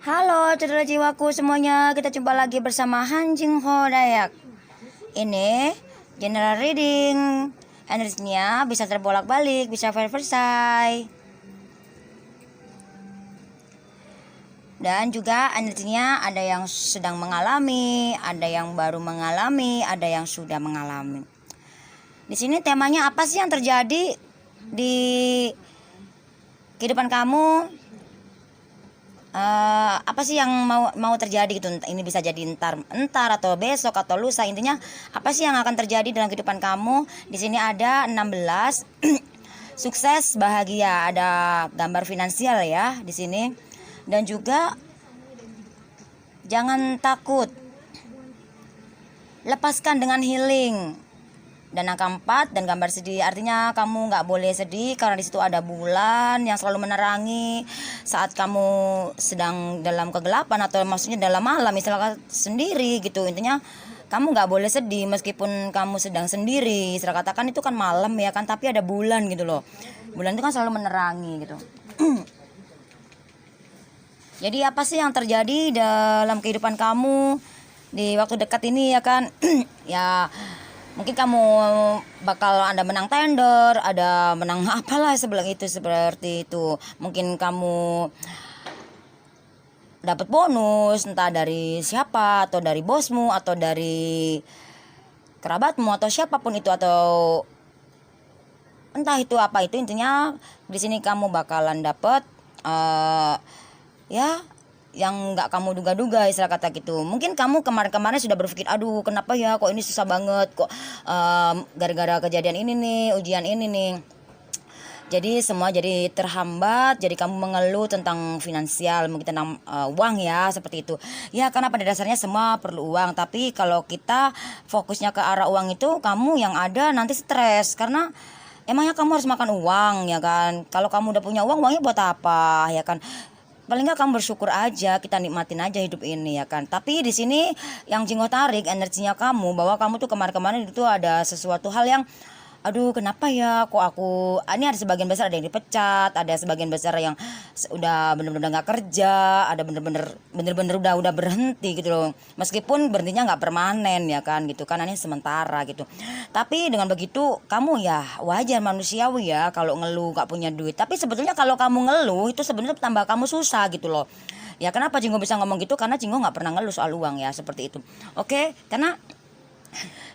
Halo saudara jiwaku semuanya, kita jumpa lagi bersama Hanjing Ho Dayak. Ini general reading, energinya bisa terbolak-balik, bisa versi. Dan juga energinya ada yang sedang mengalami, ada yang baru mengalami, ada yang sudah mengalami. Di sini temanya apa sih yang terjadi di kehidupan kamu? Apa sih yang mau terjadi gitu? Ini bisa jadi entar atau besok atau lusa. Intinya apa sih yang akan terjadi dalam kehidupan kamu? Di sini ada 16 sukses, bahagia, ada gambar finansial ya di sini. Dan juga jangan takut. Lepaskan dengan healing. Dan angka 4 dan gambar sedih, artinya kamu nggak boleh sedih karena di situ ada bulan yang selalu menerangi saat kamu sedang dalam kegelapan atau maksudnya dalam malam misalnya sendiri gitu. Intinya kamu nggak boleh sedih meskipun kamu sedang sendiri, istilah katakan itu kan malam ya kan, tapi ada bulan gitu loh. Bulan itu kan selalu menerangi gitu. Jadi apa sih yang terjadi dalam kehidupan kamu di waktu dekat ini ya kan? Ya mungkin kamu bakal ada menang tender, ada menang apalah seperti itu. Mungkin kamu dapat bonus entah dari siapa, atau dari bosmu, atau dari kerabatmu, atau siapapun itu, atau entah itu apa itu. Intinya di sini kamu bakalan dapat ya yang nggak kamu duga-duga, istilah kata gitu. Mungkin kamu kemarin-kemarin sudah berpikir, aduh kenapa ya kok ini susah banget, kok gara-gara kejadian ini nih, ujian ini nih, jadi semua jadi terhambat, jadi kamu mengeluh tentang finansial, mungkin tentang uang ya, seperti itu ya, karena pada dasarnya semua perlu uang. Tapi kalau kita fokusnya ke arah uang itu, kamu yang ada nanti stres, karena emangnya kamu harus makan uang ya kan. Kalau kamu udah punya uang, uangnya buat apa ya kan. Paling nggak kamu bersyukur aja, kita nikmatin aja hidup ini ya kan. Tapi di sini yang Jinggo tarik energinya kamu, bahwa kamu tuh kemarin-kemarin itu ada sesuatu hal yang aduh kenapa ya kok aku ini, ada sebagian besar ada yang dipecat, ada sebagian besar yang udah bener-bener nggak kerja, ada bener-bener udah berhenti gitu loh. Meskipun berhentinya nggak permanen ya kan gitu kan, ini sementara gitu. Tapi dengan begitu kamu ya wajar, manusiawi ya kalau ngeluh nggak punya duit. Tapi sebetulnya kalau kamu ngeluh itu sebenarnya tambah kamu susah gitu loh. Ya kenapa Jinggo bisa ngomong gitu? Karena Jinggo nggak pernah ngeluh soal uang ya, seperti itu. Oke, karena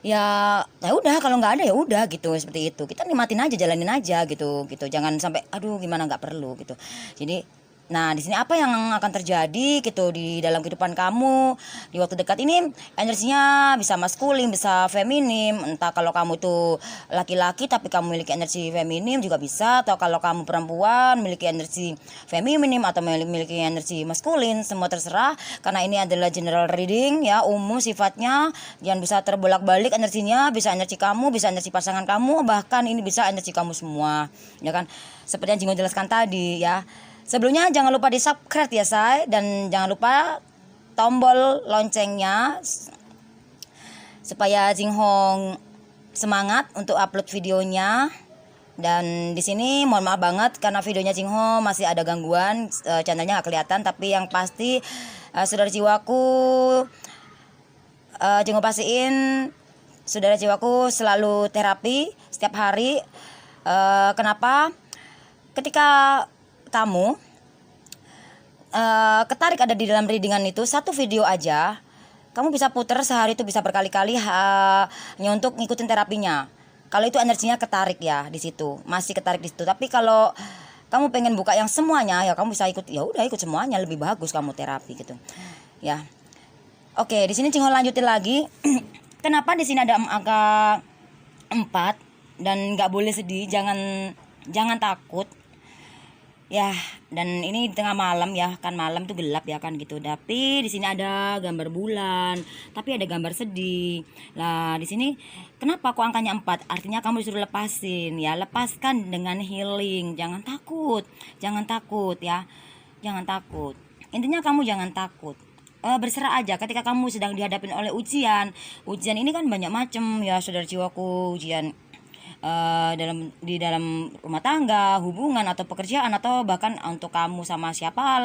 ya ya udah, kalau nggak ada ya udah gitu, seperti itu. Kita nikmatin aja, jalanin aja gitu gitu, jangan sampai aduh gimana nggak perlu gitu. Jadi nah di sini apa yang akan terjadi gitu di dalam kehidupan kamu di waktu dekat ini? Energinya bisa maskulin, bisa feminim. Entah kalau kamu tuh laki-laki tapi kamu memiliki energi feminim juga bisa, atau kalau kamu perempuan memiliki energi feminim atau memiliki energi maskulin, semua terserah. Karena ini adalah general reading ya, umum sifatnya, jangan bisa terbolak-balik energinya, bisa energi kamu, bisa energi pasangan kamu, bahkan ini bisa energi kamu semua ya kan, seperti yang Jinggo jelaskan tadi ya. Sebelumnya jangan lupa di subscribe ya say, dan jangan lupa tombol loncengnya supaya Jinghong semangat untuk upload videonya. Dan di sini mohon maaf banget karena videonya Jingho masih ada gangguan, channelnya nggak kelihatan. Tapi yang pasti saudara jiwaku, Jingho pastiin saudara jiwaku selalu terapi setiap hari. Kenapa? Ketika kamu ketarik ada di dalam readingan itu, satu video aja kamu bisa puter sehari itu bisa berkali-kali hanya untuk ngikutin terapinya. Kalau itu energinya ketarik ya di situ, masih ketarik di situ. Tapi kalau kamu pengen buka yang semuanya ya kamu bisa ikut, ya udah ikut semuanya, lebih bagus kamu terapi gitu. Ya. Oke, di sini Cingho lanjutin lagi. Kenapa di sini ada angka 4 dan nggak boleh sedih, jangan takut. Ya, dan ini di tengah malam ya kan, malam tuh gelap ya kan gitu. Tapi di sini ada gambar bulan, tapi ada gambar sedih. Nah, di sini kenapa kok angkanya 4? Artinya kamu disuruh lepasin ya, lepaskan dengan healing. Jangan takut ya. Jangan takut. Intinya kamu jangan takut. Berserah aja ketika kamu sedang dihadapin oleh ujian. Ujian ini kan banyak macam ya saudara jiwaku, ujian di dalam rumah tangga, hubungan atau pekerjaan, atau bahkan untuk kamu sama siapa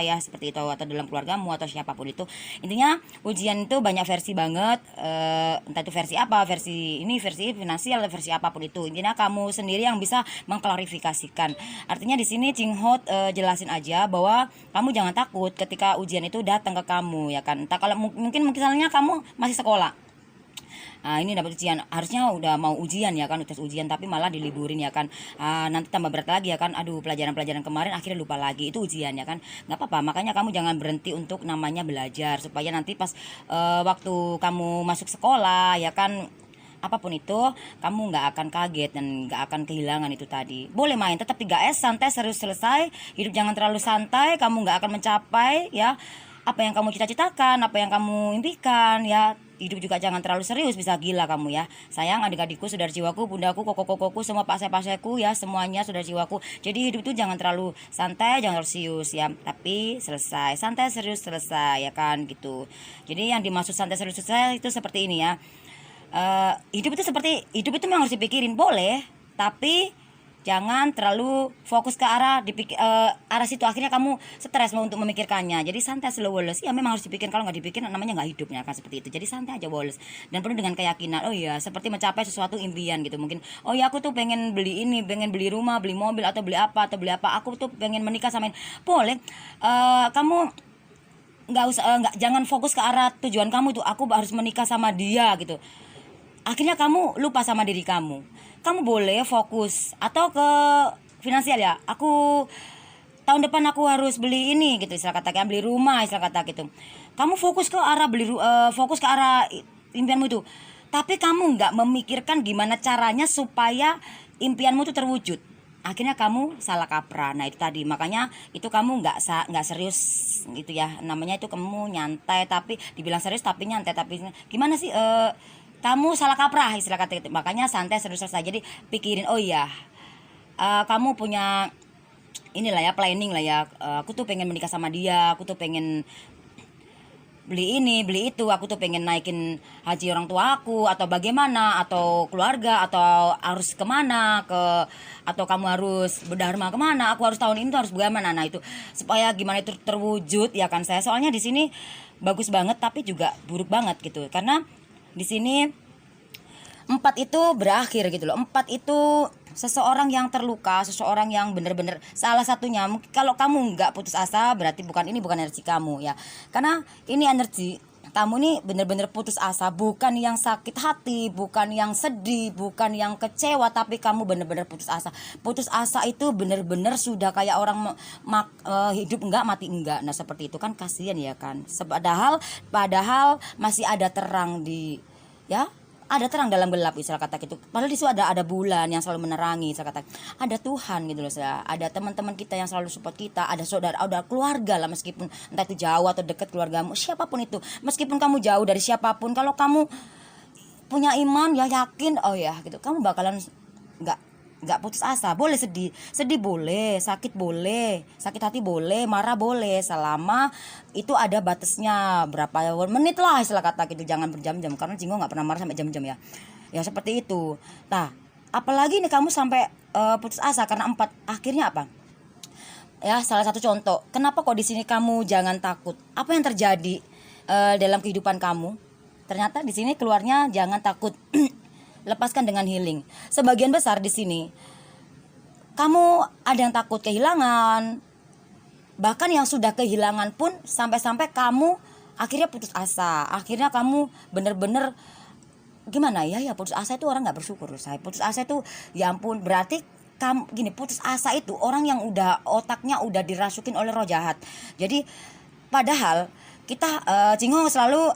ya seperti itu, atau dalam keluargamu atau siapapun itu. Intinya ujian itu banyak versi banget, entah itu versi apa, versi ini, versi finansial, versi apapun itu. Intinya kamu sendiri yang bisa mengklarifikasikan. Artinya di sini Cinghot jelasin aja bahwa kamu jangan takut ketika ujian itu datang ke kamu, ya kan. Entah kalau mungkin misalnya kamu masih sekolah. Nah, ini dapat ujian, harusnya udah mau ujian ya kan, tes ujian, tapi malah diliburin ya kan. Nanti tambah berat lagi ya kan, aduh pelajaran-pelajaran kemarin akhirnya lupa lagi, itu ujian ya kan. Nggak apa-apa, makanya kamu jangan berhenti untuk namanya belajar, supaya nanti pas waktu kamu masuk sekolah ya kan, apapun itu kamu nggak akan kaget dan nggak akan kehilangan itu tadi. Boleh main tetap 3S, santai, serius, selesai. Hidup jangan terlalu santai, kamu nggak akan mencapai ya apa yang kamu cita-citakan, apa yang kamu impikan ya. Hidup juga jangan terlalu serius, bisa gila kamu ya. Sayang adik-adikku, saudara jiwaku, bundaku, koko-kokoku, semua pasai-pasaiku ya, semuanya saudara jiwaku. Jadi hidup itu jangan terlalu santai, jangan terlalu serius ya, tapi selesai. Santai, serius, selesai ya kan gitu. Jadi yang dimaksud santai, serius, selesai itu seperti ini ya. Hidup itu memang harus dipikirin, boleh, tapi jangan terlalu fokus ke arah arah situ, akhirnya kamu stres mau untuk memikirkannya. Jadi santai, slow, woles ya, memang harus dipikirin. Kalau nggak dipikirin namanya nggak hidupnya kan, seperti itu. Jadi santai aja, woles, dan penuh dengan keyakinan. Oh iya, seperti mencapai sesuatu impian gitu. Mungkin oh ya, aku tuh pengen beli ini, pengen beli rumah, beli mobil, atau beli apa, aku tuh pengen menikah sama ini. Boleh, kamu jangan fokus ke arah tujuan kamu tuh, aku harus menikah sama dia gitu. Akhirnya kamu lupa sama diri kamu. Kamu boleh fokus atau ke finansial ya. Aku tahun depan aku harus beli ini gitu, istilah kata, beli rumah, istilah kata gitu. Kamu fokus ke arah fokus ke arah impianmu itu. Tapi kamu nggak memikirkan gimana caranya supaya impianmu itu terwujud. Akhirnya kamu salah kaprah. Nah itu tadi, makanya itu kamu nggak serius gitu ya. Namanya itu kamu nyantai, tapi dibilang serius tapi nyantai, tapi gimana sih? Kamu salah kaprah, istilah kata itu. Makanya santai, serius, selesai. Jadi pikirin, oh iya, kamu punya inilah ya, planning lah ya. Aku tuh pengen menikah sama dia, aku tuh pengen beli ini, beli itu, aku tuh pengen naikin haji orang tua aku, atau bagaimana, atau keluarga, atau harus kemana, atau kamu harus berdharma kemana, aku harus tahun ini tuh harus bagaimana. Nah itu supaya gimana itu terwujud ya kan. Saya soalnya di sini bagus banget tapi juga buruk banget gitu, karena di sini 4 itu berakhir gitu loh. 4 itu seseorang yang terluka, seseorang yang benar-benar salah satunya. Kalau kamu nggak putus asa, berarti bukan energi kamu ya. Karena ini energi kamu nih benar-benar putus asa, bukan yang sakit hati, bukan yang sedih, bukan yang kecewa, tapi kamu benar-benar putus asa. Putus asa itu benar-benar sudah kayak orang hidup enggak, mati enggak. Nah seperti itu kan, kasihan ya kan. Padahal masih ada terang ada terang dalam gelap, istilah kata gitu. Padahal di situ ada bulan yang selalu menerangi, istilah kata. Ada Tuhan gitu loh, ada teman-teman kita yang selalu support kita, ada saudara, ada keluarga lah, meskipun entah itu jauh atau dekat keluargamu, siapapun itu. Meskipun kamu jauh dari siapapun, kalau kamu punya iman ya, yakin, oh ya gitu, kamu bakalan nggak putus asa. Boleh sedih boleh, sakit boleh, sakit hati boleh, marah boleh, selama itu ada batasnya, berapa menit lah istilah kata gitu, jangan berjam-jam, karena Jinggo nggak pernah marah sampai jam-jam ya seperti itu. Nah apalagi nih kamu sampai putus asa karena 4, akhirnya apa ya? Salah satu contoh kenapa kok di sini kamu jangan takut. Apa yang terjadi dalam kehidupan kamu? Ternyata di sini keluarnya jangan takut. Lepaskan dengan healing. Sebagian besar di sini kamu ada yang takut kehilangan, bahkan yang sudah kehilangan pun sampai-sampai kamu akhirnya putus asa. Akhirnya kamu bener-bener gimana ya, putus asa itu orang nggak bersyukur. Saya putus asa itu ya ampun, berarti kamu gini, putus asa itu orang yang udah otaknya udah dirasukin oleh roh jahat. Jadi padahal kita Jingho selalu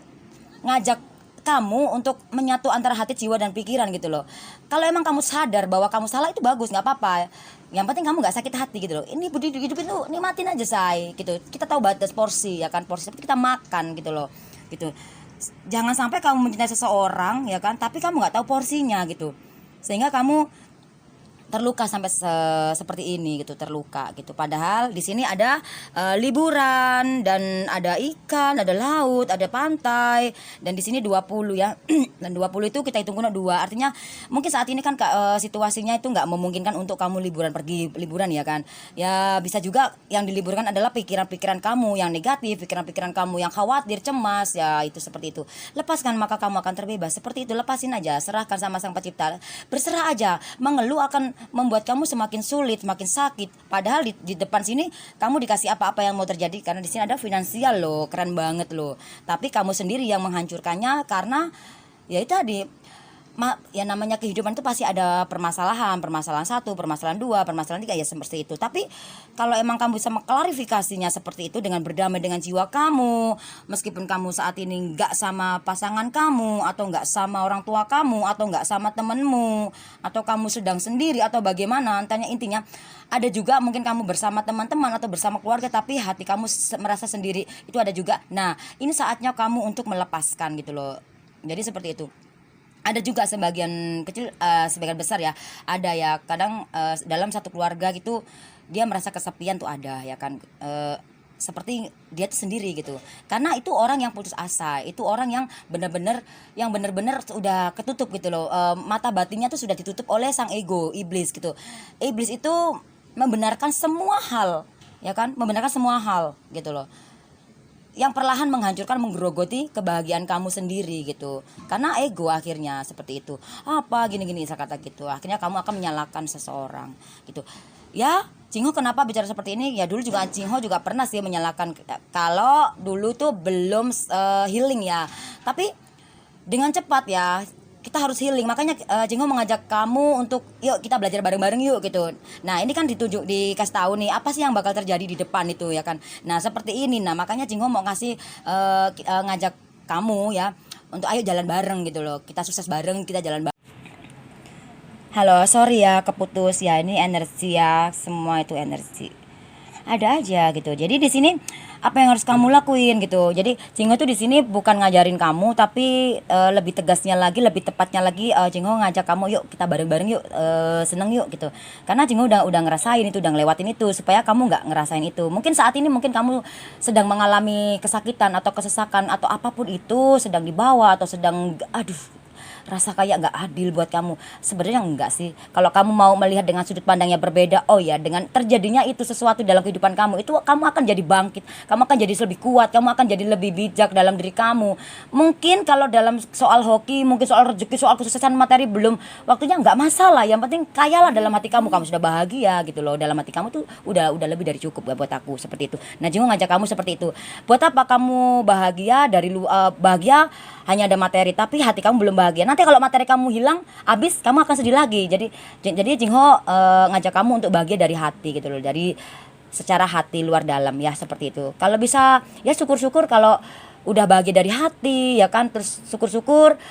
ngajak kamu untuk menyatu antara hati, jiwa, dan pikiran gitu loh. Kalau emang kamu sadar bahwa kamu salah, itu bagus, nggak apa-apa. Yang penting kamu nggak sakit hati gitu loh. Ini hidup itu nikmatin aja say gitu. Kita tahu batas porsi ya kan, porsi seperti kita makan gitu loh gitu. Jangan sampai kamu mencintai seseorang ya kan, tapi kamu nggak tahu porsinya gitu, sehingga kamu terluka sampai seperti ini gitu, terluka gitu. Padahal di sini ada liburan dan ada ikan, ada laut, ada pantai, dan di sini 20 ya. Dan 20 itu kita hitung dua. Artinya mungkin saat ini kan situasinya itu nggak memungkinkan untuk kamu pergi liburan ya kan. Ya bisa juga yang diliburkan adalah pikiran-pikiran kamu yang negatif, pikiran-pikiran kamu yang khawatir, cemas, ya itu seperti itu. Lepaskan maka kamu akan terbebas. Seperti itu, lepasin aja, serahkan sama Sang Pencipta. Berserah aja. Mengeluh akan membuat kamu semakin sulit, semakin sakit. Padahal di depan sini kamu dikasih apa-apa yang mau terjadi, karena di sini ada finansial loh, keren banget loh. Tapi kamu sendiri yang menghancurkannya karena ya itu tadi. Ya namanya kehidupan itu pasti ada permasalahan satu, permasalahan dua, permasalahan tiga, ya seperti itu. Tapi kalau emang kamu bisa mengklarifikasinya seperti itu dengan berdamai dengan jiwa kamu, meskipun kamu saat ini nggak sama pasangan kamu, atau nggak sama orang tua kamu, atau nggak sama temenmu, atau kamu sedang sendiri atau bagaimana, tanya intinya ada juga mungkin kamu bersama teman-teman atau bersama keluarga tapi hati kamu merasa sendiri, itu ada juga. Nah ini saatnya kamu untuk melepaskan gitu loh. Jadi seperti itu. Ada juga sebagian kecil, sebagian besar ya, ada ya kadang dalam satu keluarga gitu dia merasa kesepian tuh ada ya kan, seperti dia tuh sendiri gitu, karena itu orang yang putus asa, itu orang yang benar-benar sudah ketutup gitu loh, mata batinnya tuh sudah ditutup oleh sang ego, iblis gitu. Iblis itu membenarkan semua hal ya kan, membenarkan semua hal gitu loh, yang perlahan menghancurkan, menggerogoti kebahagiaan kamu sendiri gitu, karena ego akhirnya seperti itu. Apa gini-gini saya kata gitu, akhirnya kamu akan menyalahkan seseorang gitu ya. Jingho kenapa bicara seperti ini ya, dulu juga Jingho juga pernah sih menyalahkan, kalau dulu tuh belum healing ya, tapi dengan cepat ya kita harus healing. Makanya Jingho mengajak kamu untuk yuk kita belajar bareng-bareng yuk gitu. Nah ini kan dikasih tahu nih apa sih yang bakal terjadi di depan itu ya kan. Nah seperti ini, nah makanya Jingho mau ngasih ngajak kamu ya untuk ayo jalan bareng gitu loh, kita sukses bareng, kita jalan bareng. Halo, sorry ya keputus ya, ini energi ya, semua itu energi ada aja gitu. Jadi di sini apa yang harus kamu lakuin gitu. Jadi Jingho tuh di sini bukan ngajarin kamu, tapi lebih tegasnya lagi, lebih tepatnya lagi, Jingho ngajak kamu yuk kita bareng-bareng yuk, seneng yuk gitu. Karena Jingho udah ngerasain itu, udah ngelewatin itu, supaya kamu nggak ngerasain itu. Mungkin saat ini mungkin kamu sedang mengalami kesakitan atau kesesakan atau apapun itu, sedang dibawa atau sedang rasa kayak nggak adil buat kamu. Sebenarnya enggak sih, kalau kamu mau melihat dengan sudut pandangnya berbeda, oh ya dengan terjadinya itu sesuatu dalam kehidupan kamu, itu kamu akan jadi bangkit, kamu akan jadi lebih kuat, kamu akan jadi lebih bijak dalam diri kamu. Mungkin kalau dalam soal hoki, mungkin soal rezeki, soal kesuksesan materi belum waktunya, nggak masalah, yang penting kayalah dalam hati kamu, kamu sudah bahagia gitu loh, dalam hati kamu tuh udah lebih dari cukup buat aku, seperti itu. Nah Jingho ngajak kamu seperti itu. Buat apa kamu bahagia dari bahagia hanya ada materi tapi hati kamu belum bahagia? Nanti kalau materi kamu hilang, habis, kamu akan sedih lagi. Jadi Jingho ngajak kamu untuk bahagia dari hati gitu loh, dari secara hati luar dalam ya, seperti itu. Kalau bisa ya syukur-syukur kalau udah bahagia dari hati ya kan, terus syukur-syukur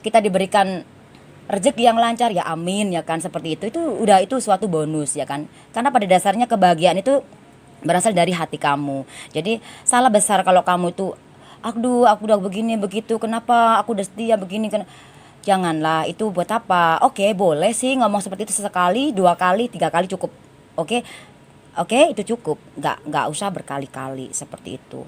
kita diberikan rezeki yang lancar ya, amin ya kan, seperti itu. Itu suatu bonus ya kan, karena pada dasarnya kebahagiaan itu berasal dari hati kamu. Jadi salah besar kalau kamu tuh aku udah begini begitu, kenapa aku udah setia begini kan. Janganlah, itu buat apa? Oke, boleh sih ngomong seperti itu sekali, 2 kali, 3 kali cukup. Oke, itu cukup. Nggak usah berkali-kali seperti itu.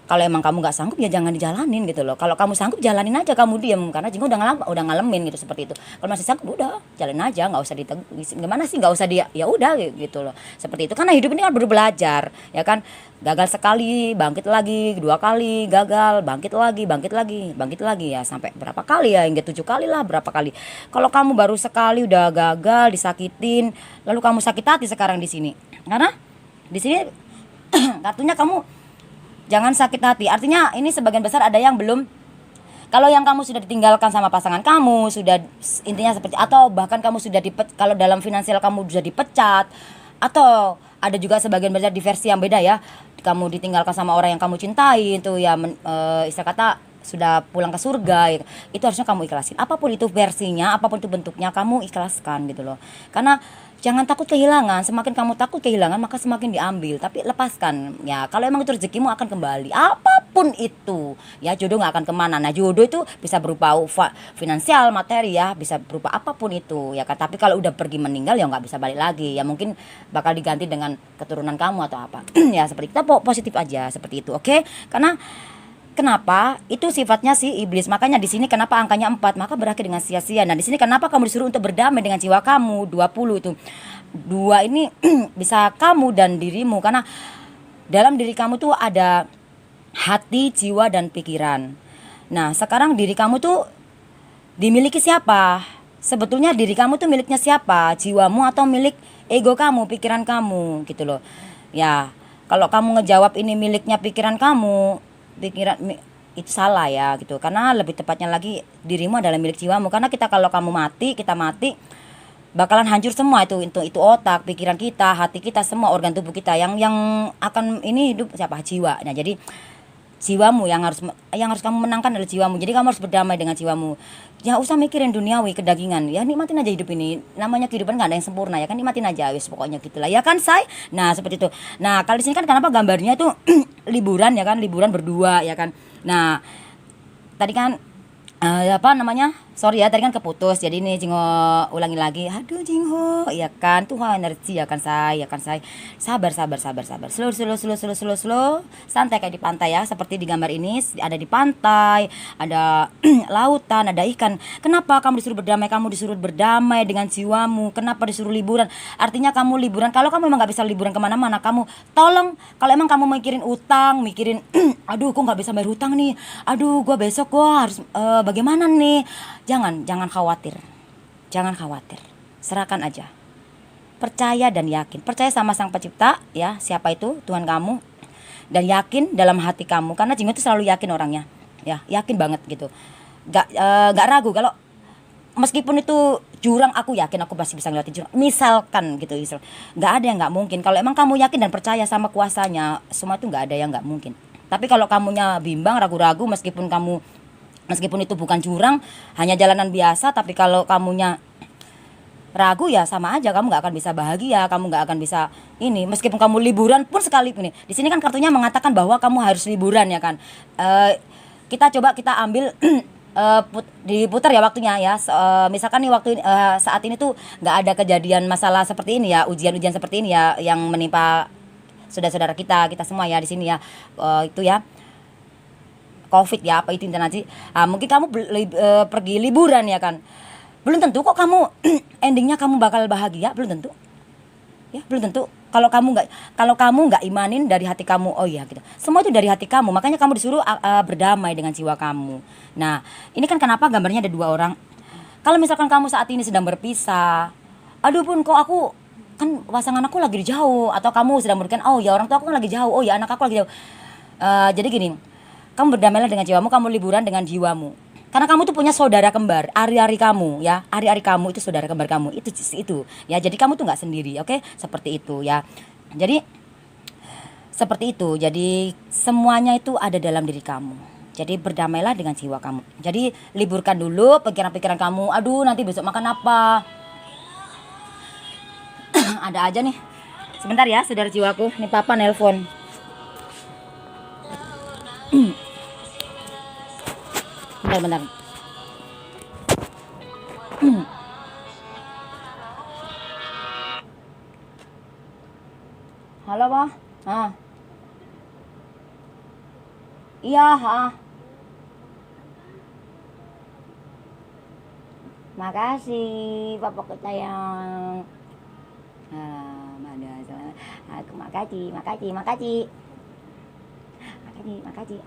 Kalau emang kamu nggak sanggup ya jangan dijalanin gitu loh. Kalau kamu sanggup jalanin aja, kamu diem, karena Jingho udah ngalamin gitu seperti itu. Kalau masih sanggup udah jalan aja, nggak usah gimana sih, nggak usah ya udah gitu loh, seperti itu. Karena hidup ini kan baru belajar ya kan, gagal sekali bangkit lagi, 2 kali gagal bangkit lagi ya, sampai berapa kali ya, hingga 7 kali lah, berapa kali. Kalau kamu baru sekali udah gagal, disakitin, lalu kamu sakit hati sekarang di sini, karena di sini kartunya kamu jangan sakit hati. Artinya ini sebagian besar ada yang belum, kalau yang kamu sudah ditinggalkan sama pasangan kamu, sudah intinya seperti, atau bahkan kamu sudah kalau dalam finansial kamu sudah dipecat, atau ada juga sebagian besar di versi yang beda ya, kamu ditinggalkan sama orang yang kamu cintai itu ya, istilah kata sudah pulang ke surga ya. Itu harusnya kamu ikhlasin, apapun itu versinya, apapun itu bentuknya, kamu ikhlaskan gitu loh. Karena jangan takut kehilangan, semakin kamu takut kehilangan maka semakin diambil. Tapi lepaskan ya, kalau emang itu rezekimu akan kembali, apapun apapun itu ya, jodoh nggak akan kemana. Nah jodoh itu bisa berupa finansial, materi ya, bisa berupa apapun itu ya kan. Tapi kalau udah pergi meninggal ya nggak bisa balik lagi ya, mungkin bakal diganti dengan keturunan kamu atau apa. Ya seperti kita positif aja seperti itu, oke? Karena kenapa? Itu sifatnya si iblis. Makanya di sini kenapa angkanya 4, maka berakhir dengan sia-sia. Nah, di sini kenapa kamu disuruh untuk berdamai dengan jiwa kamu? 20 itu. 2 ini bisa kamu dan dirimu, karena dalam diri kamu tuh ada hati, jiwa dan pikiran. Nah, sekarang diri kamu tuh dimiliki siapa? Sebetulnya diri kamu tuh miliknya siapa? Jiwamu atau milik ego kamu, pikiran kamu gitu loh. Ya, kalau kamu ngejawab ini miliknya pikiran kamu, itu salah ya gitu. Karena lebih tepatnya lagi dirimu adalah milik jiwamu. Karena kalau kamu mati, kita mati, bakalan hancur semua itu otak, pikiran kita, hati kita, semua organ tubuh kita. Yang akan ini hidup siapa? Jiwa. Nah, jadi jiwamu yang harus kamu menangkan adalah jiwamu. Jadi kamu harus berdamai dengan jiwamu. Jangan usah mikirin duniawi, kedagingan. Ya nikmatin aja hidup ini. Namanya kehidupan gak ada yang sempurna ya kan, nikmatin aja wis pokoknya gitulah. Ya kan, say? Nah, seperti itu. Nah, kalau di sini kan kenapa gambarnya tuh liburan ya kan, liburan berdua ya kan. Nah, tadi kan apa namanya? Sorry ya, tadi kan keputus. Jadi ini Jingho ulangi lagi. Aduh Jingho, ya kan, tuh energi ya kan saya, Sabar. Slow. Santai kayak di pantai ya. Seperti di gambar ini ada di pantai, ada lautan, ada ikan. Kenapa kamu disuruh berdamai? Kamu disuruh berdamai dengan jiwamu. Kenapa disuruh liburan? Artinya kamu liburan. Kalau kamu memang nggak bisa liburan kemana-mana, kamu tolong. Kalau emang kamu mikirin utang, aduh, kok nggak bisa bayar hutang nih. Aduh, gua besok gua harus bagaimana nih? Jangan khawatir. Serahkan aja. Percaya dan yakin. Percaya sama Sang Pencipta ya, siapa itu? Tuhan kamu. Dan yakin dalam hati kamu, karena Jingho itu selalu yakin orangnya. Ya, yakin banget gitu. Gak ragu kalau meskipun itu jurang, aku yakin aku pasti bisa ngeliatin jurang. Misalkan gitu, nggak ada yang nggak mungkin. Kalau emang kamu yakin dan percaya sama kuasanya, semua itu nggak ada yang nggak mungkin. Tapi kalau kamunya bimbang, ragu-ragu, meskipun itu bukan jurang, hanya jalanan biasa, tapi kalau kamunya ragu ya sama aja, kamu nggak akan bisa bahagia, kamu nggak akan bisa ini. Meskipun kamu liburan pun sekalipun nih. Di sini kan kartunya mengatakan bahwa kamu harus liburan ya kan. Kita ambil diputar ya waktunya ya. Misalkan nih saat ini tuh nggak ada kejadian masalah seperti ini ya, ujian-ujian seperti ini ya yang menimpa saudara-saudara kita semua ya di sini ya. Itu ya. Covid ya, apa itu nanti. Mungkin kamu pergi liburan ya kan. Belum tentu kok kamu endingnya kamu bakal bahagia, belum tentu. Ya, belum tentu. Kalau kamu nggak imanin dari hati kamu, oh iya gitu. Semua itu dari hati kamu. Makanya kamu disuruh berdamai dengan jiwa kamu. Nah, ini kan kenapa gambarnya ada 2 orang. Kalau misalkan kamu saat ini sedang berpisah, aduh pun kok aku kan pasangan aku lagi jauh, atau kamu sedang berikan, oh ya orang tua aku kan lagi jauh, oh ya anak aku lagi jauh. Jadi gini, kamu berdamailah dengan jiwamu, kamu liburan dengan jiwamu. Karena kamu tuh punya saudara kembar, ari-ari kamu ya. Ari-ari kamu itu saudara kembar kamu. Itu ya. Jadi kamu tuh enggak sendiri, oke? Seperti itu ya. Jadi seperti itu. Jadi semuanya itu ada dalam diri kamu. Jadi berdamailah dengan jiwa kamu. Jadi liburkan dulu pikiran-pikiran kamu. Aduh, nanti besok makan apa? Ada aja nih. Sebentar ya, saudara jiwaku. Nih papa nelpon. Bentar. Halo, Pak. Iya, makasih, Bapak sayang. Makasih.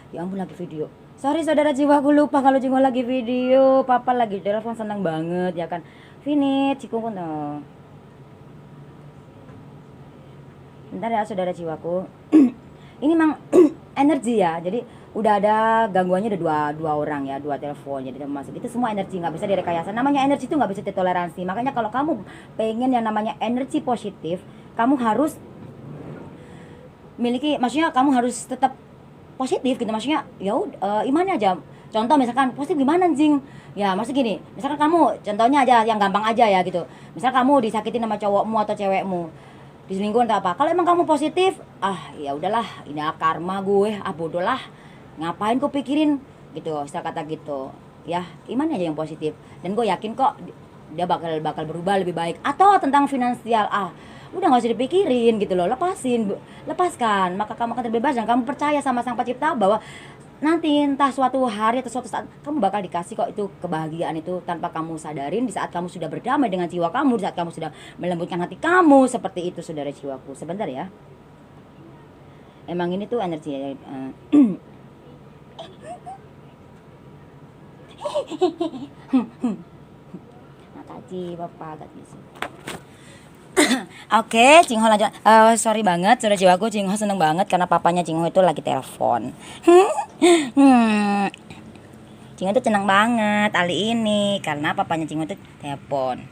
Ya ampun, lagi video. Sorry saudara jiwaku, lupa kalau Jingho lagi video. Papa lagi telepon, senang banget ya kan. Finish Ciku pun tuh. Bentar ya saudara jiwaku. Ini memang energi ya. Jadi udah ada gangguannya, ada dua orang ya, 2 telepon. Jadi termasuk itu semua energi, nggak bisa direkayasa. Namanya energi itu nggak bisa ditoleransi. Makanya kalau kamu pengen yang namanya energi positif, kamu harus miliki, maksudnya kamu harus tetap positif gitu, maksudnya ya imani aja. Contoh misalkan positif gimana Jing? Ya maksud gini, misalkan kamu contohnya aja yang gampang aja ya gitu. Misal kamu disakitin sama cowokmu atau cewekmu, diselingkuhin atau apa. Kalau emang kamu positif, ya udahlah, ini karma gue, bodoh lah, ngapain kau pikirin gitu, saya kata gitu ya. Iman aja yang positif, dan gue yakin kok dia bakal berubah lebih baik. Atau tentang finansial, udah nggak usah dipikirin gitu loh, lepaskan, maka kamu akan terbebas. Dan kamu percaya sama Sang Pencipta bahwa nanti entah suatu hari atau suatu saat kamu bakal dikasih kok itu kebahagiaan itu tanpa kamu sadarin. Di saat kamu sudah berdamai dengan jiwa kamu, di saat kamu sudah melembutkan hati kamu, seperti itu saudara jiwaku. Sebentar ya, emang ini tuh energi makasih bapak agak bisa. Oke, Cingho lanjut. Sorry banget, saudara jiwaku, Cingho seneng banget karena papanya Cingho itu lagi telepon. Cingho tuh seneng banget kali ini karena papanya Cingho tuh telepon.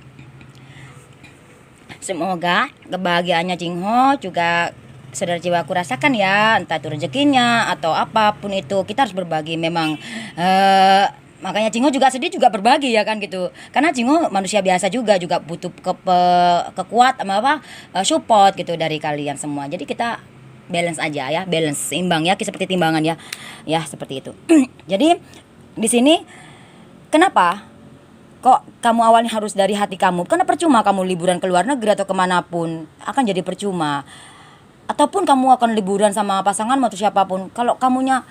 Semoga kebahagiaannya Cingho juga saudara jiwaku rasakan ya, entah itu rezekinya atau apapun itu. Kita harus berbagi memang. Makanya Cingho juga sedih juga berbagi ya kan gitu, karena Cingho manusia biasa juga butuh kekuatan support gitu dari kalian semua. Jadi kita balance aja ya, balance seimbang ya, seperti timbangan ya seperti itu. Jadi di sini kenapa kok kamu awalnya harus dari hati kamu? Karena percuma kamu liburan ke luar negeri atau kemanapun, akan jadi percuma. Ataupun kamu akan liburan sama pasangan atau siapapun, kalau kamunya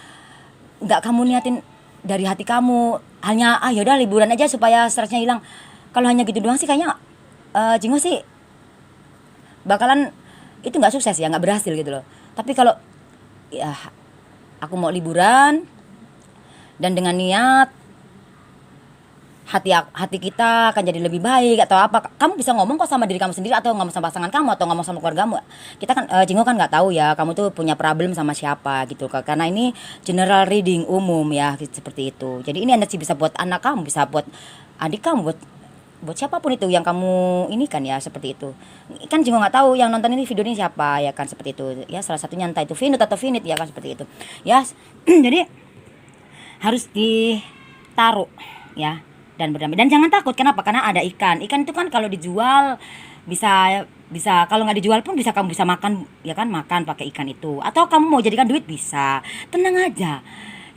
nggak kamu niatin dari hati kamu, hanya yaudah liburan aja supaya stresnya hilang. Kalau hanya gitu doang sih kayaknya Cingho sih bakalan itu nggak sukses ya, nggak berhasil gitu loh. Tapi kalau ya aku mau liburan dan dengan niat hati kita akan jadi lebih baik atau apa, kamu bisa ngomong kok sama diri kamu sendiri atau ngomong sama pasangan kamu atau ngomong sama keluargamu. Kita kan Cingho kan nggak tahu ya kamu tuh punya problem sama siapa gitu, karena ini general reading umum ya seperti itu. Jadi ini energi bisa buat anak kamu, bisa buat adik kamu, buat siapapun itu yang kamu ini kan ya, seperti itu. Kan Cingho nggak tahu yang nonton ini video ini siapa ya kan, seperti itu ya. Salah satunya entah itu Vinut atau Vinit ya kan, seperti itu ya. Jadi harus ditaruh ya dan berdamai, dan jangan takut. Kenapa? Karena ada ikan itu kan kalau dijual bisa kalau nggak dijual pun bisa, kamu bisa makan ya kan, makan pakai ikan itu, atau kamu mau jadikan duit bisa. Tenang aja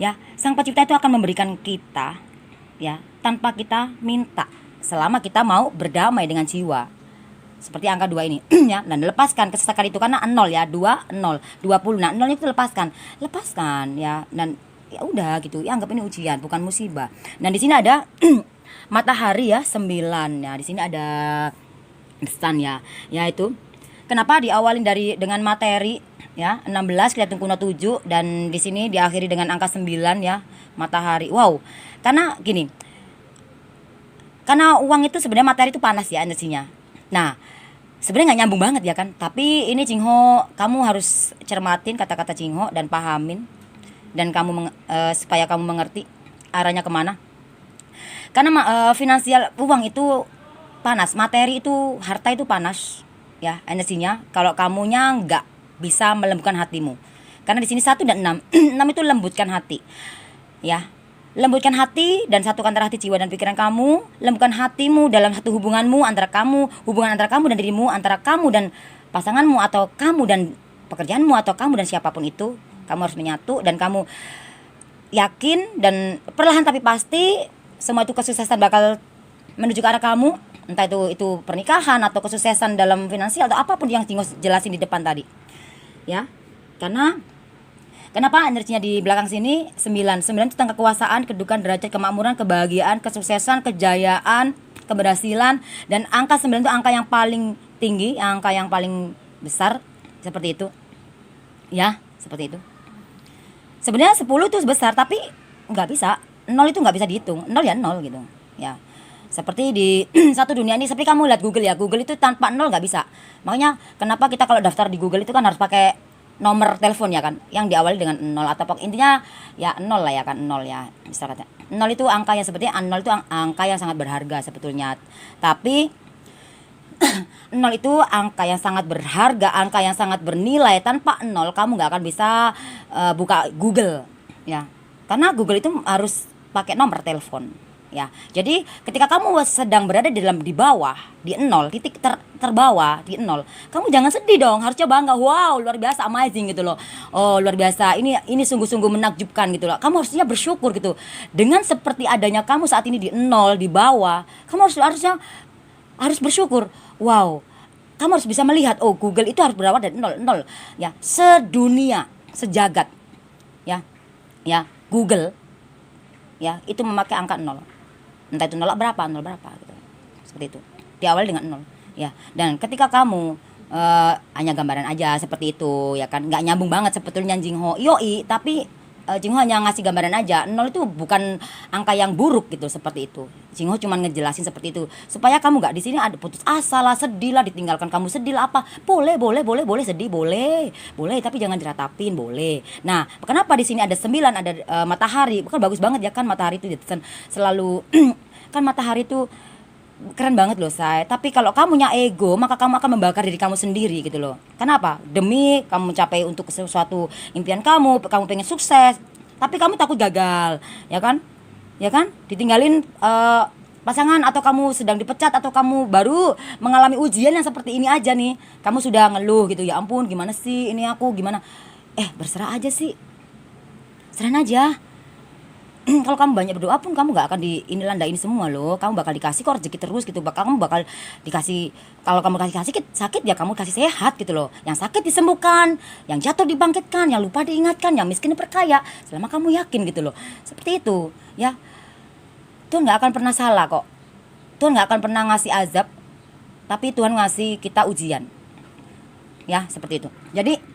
ya, Sang Pencipta itu akan memberikan kita ya tanpa kita minta, selama kita mau berdamai dengan jiwa. Seperti angka 2 ini ya, dan lepaskan kesesakan itu karena 0 ya, 2 0 20. Nah 0 itu lepaskan ya, dan ya udah gitu ya, anggap ini ujian bukan musibah. Dan di sini ada matahari ya 9 ya, di sini ada sun ya, yaitu kenapa diawalin dengan materi ya 16 kelihatan kuno 7, dan di sini diakhiri dengan angka 9 ya, matahari. Wow, karena gini, karena uang itu sebenarnya materi itu panas ya energinya. Nah sebenarnya nggak nyambung banget ya kan, tapi ini Cingho, kamu harus cermatin kata-kata Cingho dan pahamin, dan kamu supaya kamu mengerti arahnya kemana. Karena finansial uang itu panas, materi itu, harta itu panas ya energinya. Kalau kamunya nggak bisa melembutkan hatimu, karena di sini 1 dan 6 6 itu lembutkan hati ya, lembutkan hati dan satukan antara hati, jiwa dan pikiran kamu. Lembutkan hatimu dalam satu hubungan antara kamu dan dirimu, antara kamu dan pasanganmu, atau kamu dan pekerjaanmu, atau kamu dan siapapun itu. Kamu harus menyatu, dan kamu yakin dan perlahan tapi pasti semua itu kesuksesan bakal menuju ke arah kamu. Entah itu pernikahan atau kesuksesan dalam finansial atau apapun yang Cingho jelasin di depan tadi ya. Karena kenapa energinya di belakang sini 9 itu tentang kekuasaan, kedudukan, derajat, kemakmuran, kebahagiaan, kesuksesan, kejayaan, keberhasilan. Dan angka 9 itu angka yang paling tinggi, angka yang paling besar, seperti itu ya, seperti itu. Sebenarnya 10 itu besar, tapi nggak bisa. 0 itu nggak bisa dihitung. 0 ya 0 gitu ya. Seperti di satu dunia ini, seperti kamu lihat Google ya, Google itu tanpa 0 nggak bisa. Makanya kenapa kita kalau daftar di Google itu kan harus pakai nomor telepon ya kan, yang diawali dengan 0 atau intinya ya 0 lah ya kan, 0 ya istilahnya. 0 itu angka yang sepertinya 0 itu angka yang sangat berharga sebetulnya. Tapi 0 itu angka yang sangat berharga, angka yang sangat bernilai. Tanpa 0 kamu nggak akan bisa buka Google ya, karena Google itu harus pakai nomor telepon Ya, jadi ketika kamu sedang berada di bawah, di nol, titik terbawah, di nol, kamu jangan sedih dong, harusnya bangga. Wow, luar biasa, amazing gitu loh. Oh, luar biasa. Ini sungguh-sungguh menakjubkan gitu loh. Kamu harusnya bersyukur gitu. Dengan seperti adanya kamu saat ini di nol, di bawah, kamu harusnya harus bersyukur. Wow. Kamu harus bisa melihat, oh, Google itu harus berawal dari nol, ya. Sedunia, sejagat. Ya. Ya, Google ya, itu memakai angka nol. Entah itu nol berapa gitu. Seperti itu. Diawali dengan nol, ya. Dan ketika kamu hanya gambaran aja seperti itu, ya kan, nggak nyambung banget sebetulnya Jingho. Yoi, tapi Jingho hanya ngasih gambaran aja. Nol itu bukan angka yang buruk gitu, seperti itu. Jingho cuma ngejelasin seperti itu supaya kamu nggak di sini ada putus asa lah, sedih lah, ditinggalkan kamu sedih lah apa. Boleh sedih, boleh, tapi jangan diratapin, boleh. Nah, kenapa di sini ada 9, ada matahari? Bukan bagus banget ya kan, matahari itu selalu kan matahari itu keren banget loh, say. Tapi kalau kamu punya ego, maka kamu akan membakar diri kamu sendiri gitu loh. Kenapa? Demi kamu mencapai untuk sesuatu impian kamu pengen sukses, tapi kamu takut gagal, ya kan? Ya kan? Ditinggalin pasangan, atau kamu sedang dipecat, atau kamu baru mengalami ujian yang seperti ini aja nih. Kamu sudah ngeluh gitu, ya ampun gimana sih ini aku, gimana? Berserah aja sih. Serahin aja. Kalau kamu banyak berdoa pun kamu gak akan ini semua loh. Kamu bakal dikasih kok rezeki terus gitu. Kamu bakal dikasih, kalau kamu kasih sakit ya kamu kasih sehat gitu loh. Yang sakit disembuhkan, yang jatuh dibangkitkan, yang lupa diingatkan, yang miskin diperkaya. Selama kamu yakin gitu loh. Seperti itu ya. Tuhan gak akan pernah salah kok. Tuhan gak akan pernah ngasih azab, tapi Tuhan ngasih kita ujian. Ya seperti itu. Jadi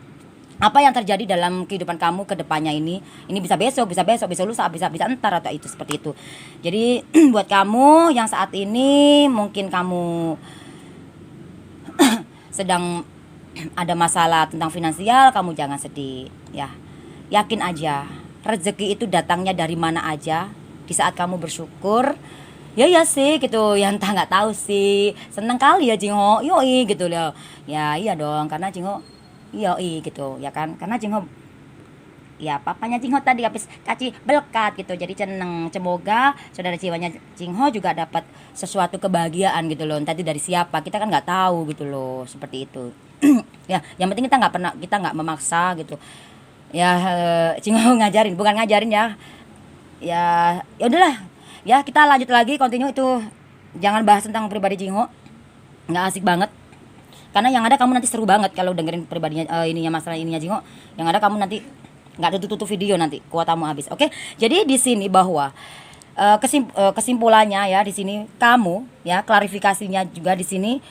apa yang terjadi dalam kehidupan kamu ke depannya ini bisa besok, bisa lusa, bisa entar, atau itu seperti itu. Jadi buat kamu yang saat ini mungkin kamu sedang ada masalah tentang finansial, kamu jangan sedih ya. Yakin aja, rezeki itu datangnya dari mana aja. Di saat kamu bersyukur, ya sih gitu, yang entah nggak tahu sih. Seneng kali ya Jingho, yoi gitu loh. Ya iya dong, karena Jingho yoi gitu ya kan, karena Jingho ya papanya Jingho tadi habis kasih belkat gitu, jadi seneng. Semoga saudara jiwanya Jingho juga dapat sesuatu kebahagiaan gitu loh, tadi dari siapa kita kan nggak tahu gitu loh, seperti itu. Ya yang penting kita nggak memaksa gitu ya. Jingho ngajarin, bukan ngajarin ya. Ya udahlah ya, kita lanjut lagi, continue itu. Jangan bahas tentang pribadi Jingho, nggak asik banget. Karena yang ada kamu nanti seru banget kalau dengerin pribadinya, masalah ininya Jingho. Yang ada kamu nanti nggak tutup video, nanti kuotamu habis. Oke? Jadi di sini bahwa kesimpulannya ya, di sini kamu ya, klarifikasinya juga di sini,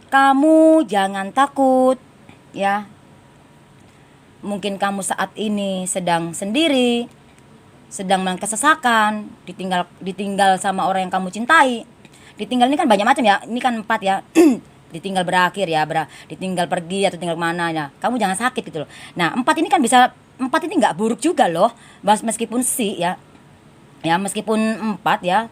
kamu jangan takut ya. Mungkin kamu saat ini sedang sendiri, sedang kesesakan, ditinggal sama orang yang kamu cintai. Ditinggal ini kan banyak macam ya. Ini kan 4 ya. Ditinggal berakhir ya, ditinggal pergi atau tinggal mana ya. Kamu jangan sakit gitu loh. Nah, 4 ini kan bisa, 4 ini nggak buruk juga loh. Meskipun si ya. Ya, meskipun 4 ya.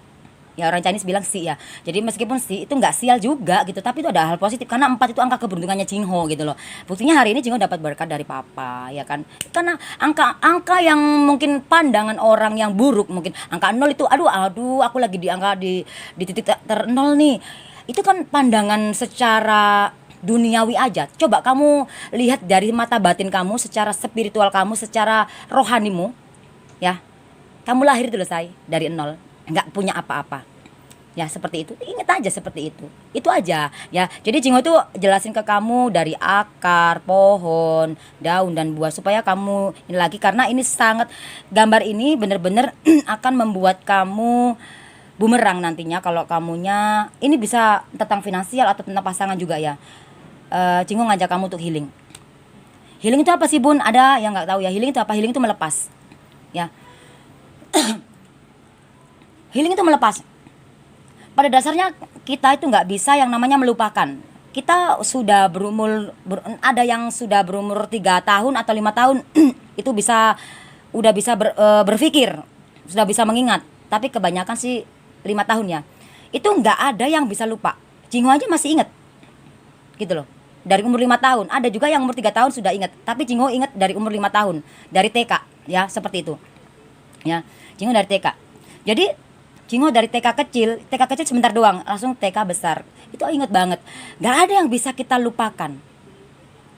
Ya orang Chinese bilang si ya. Jadi meskipun si itu nggak sial juga gitu, tapi itu ada hal positif karena 4 itu angka keberuntungannya Jingho gitu loh. Buktinya hari ini Jingho dapat berkat dari papa ya kan. Karena angka yang mungkin pandangan orang yang buruk, mungkin angka 0 itu aduh aku lagi di angka di titik ter-0 nih. Itu kan pandangan secara duniawi aja. Coba kamu lihat dari mata batin kamu, secara spiritual kamu, secara rohanimu ya. Kamu lahir dulu dari 0, nggak punya apa-apa ya, seperti itu. Ingat aja seperti itu aja ya. Jadi Jingho tuh jelasin ke kamu dari akar, pohon, daun dan buah, supaya kamu ini lagi, karena ini sangat, gambar ini bener-bener akan membuat kamu bumerang nantinya kalau kamunya ini bisa tentang finansial atau tentang pasangan juga ya. Jingho ngajak kamu untuk healing. Healing itu apa sih Bun? Ada yang nggak tahu ya. Healing itu apa? Healing itu melepas ya. Healing itu melepas. Pada dasarnya kita itu nggak bisa yang namanya melupakan. Kita sudah ada yang sudah berumur 3 tahun atau 5 tahun itu udah bisa berpikir, sudah bisa mengingat. Tapi kebanyakan sih 5 tahun ya. Itu nggak ada yang bisa lupa. Jingho aja masih ingat gitu loh. Dari umur 5 tahun. Ada juga yang umur 3 tahun sudah ingat. Tapi Jingho ingat dari umur 5 tahun. Dari TK ya, seperti itu ya. Jingho dari TK. Jadi Jingo dari TK kecil sebentar doang, langsung TK besar. Itu inget banget. Gak ada yang bisa kita lupakan.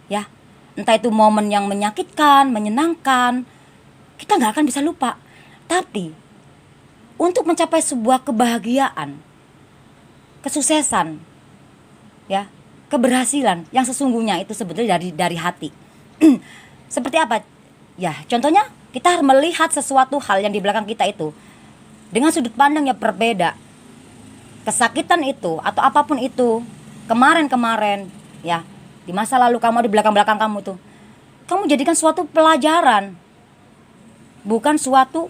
Ya, entah itu momen yang menyakitkan, menyenangkan, kita gak akan bisa lupa. Tapi untuk mencapai sebuah kebahagiaan, kesuksesan, ya, keberhasilan yang sesungguhnya itu sebetulnya dari hati. Seperti apa? Ya, contohnya kita harus melihat sesuatu hal yang di belakang kita itu dengan sudut pandang yang berbeda. Kesakitan itu atau apapun itu, kemarin-kemarin, ya, di masa lalu kamu, di belakang-belakang kamu tuh, kamu jadikan suatu pelajaran, bukan suatu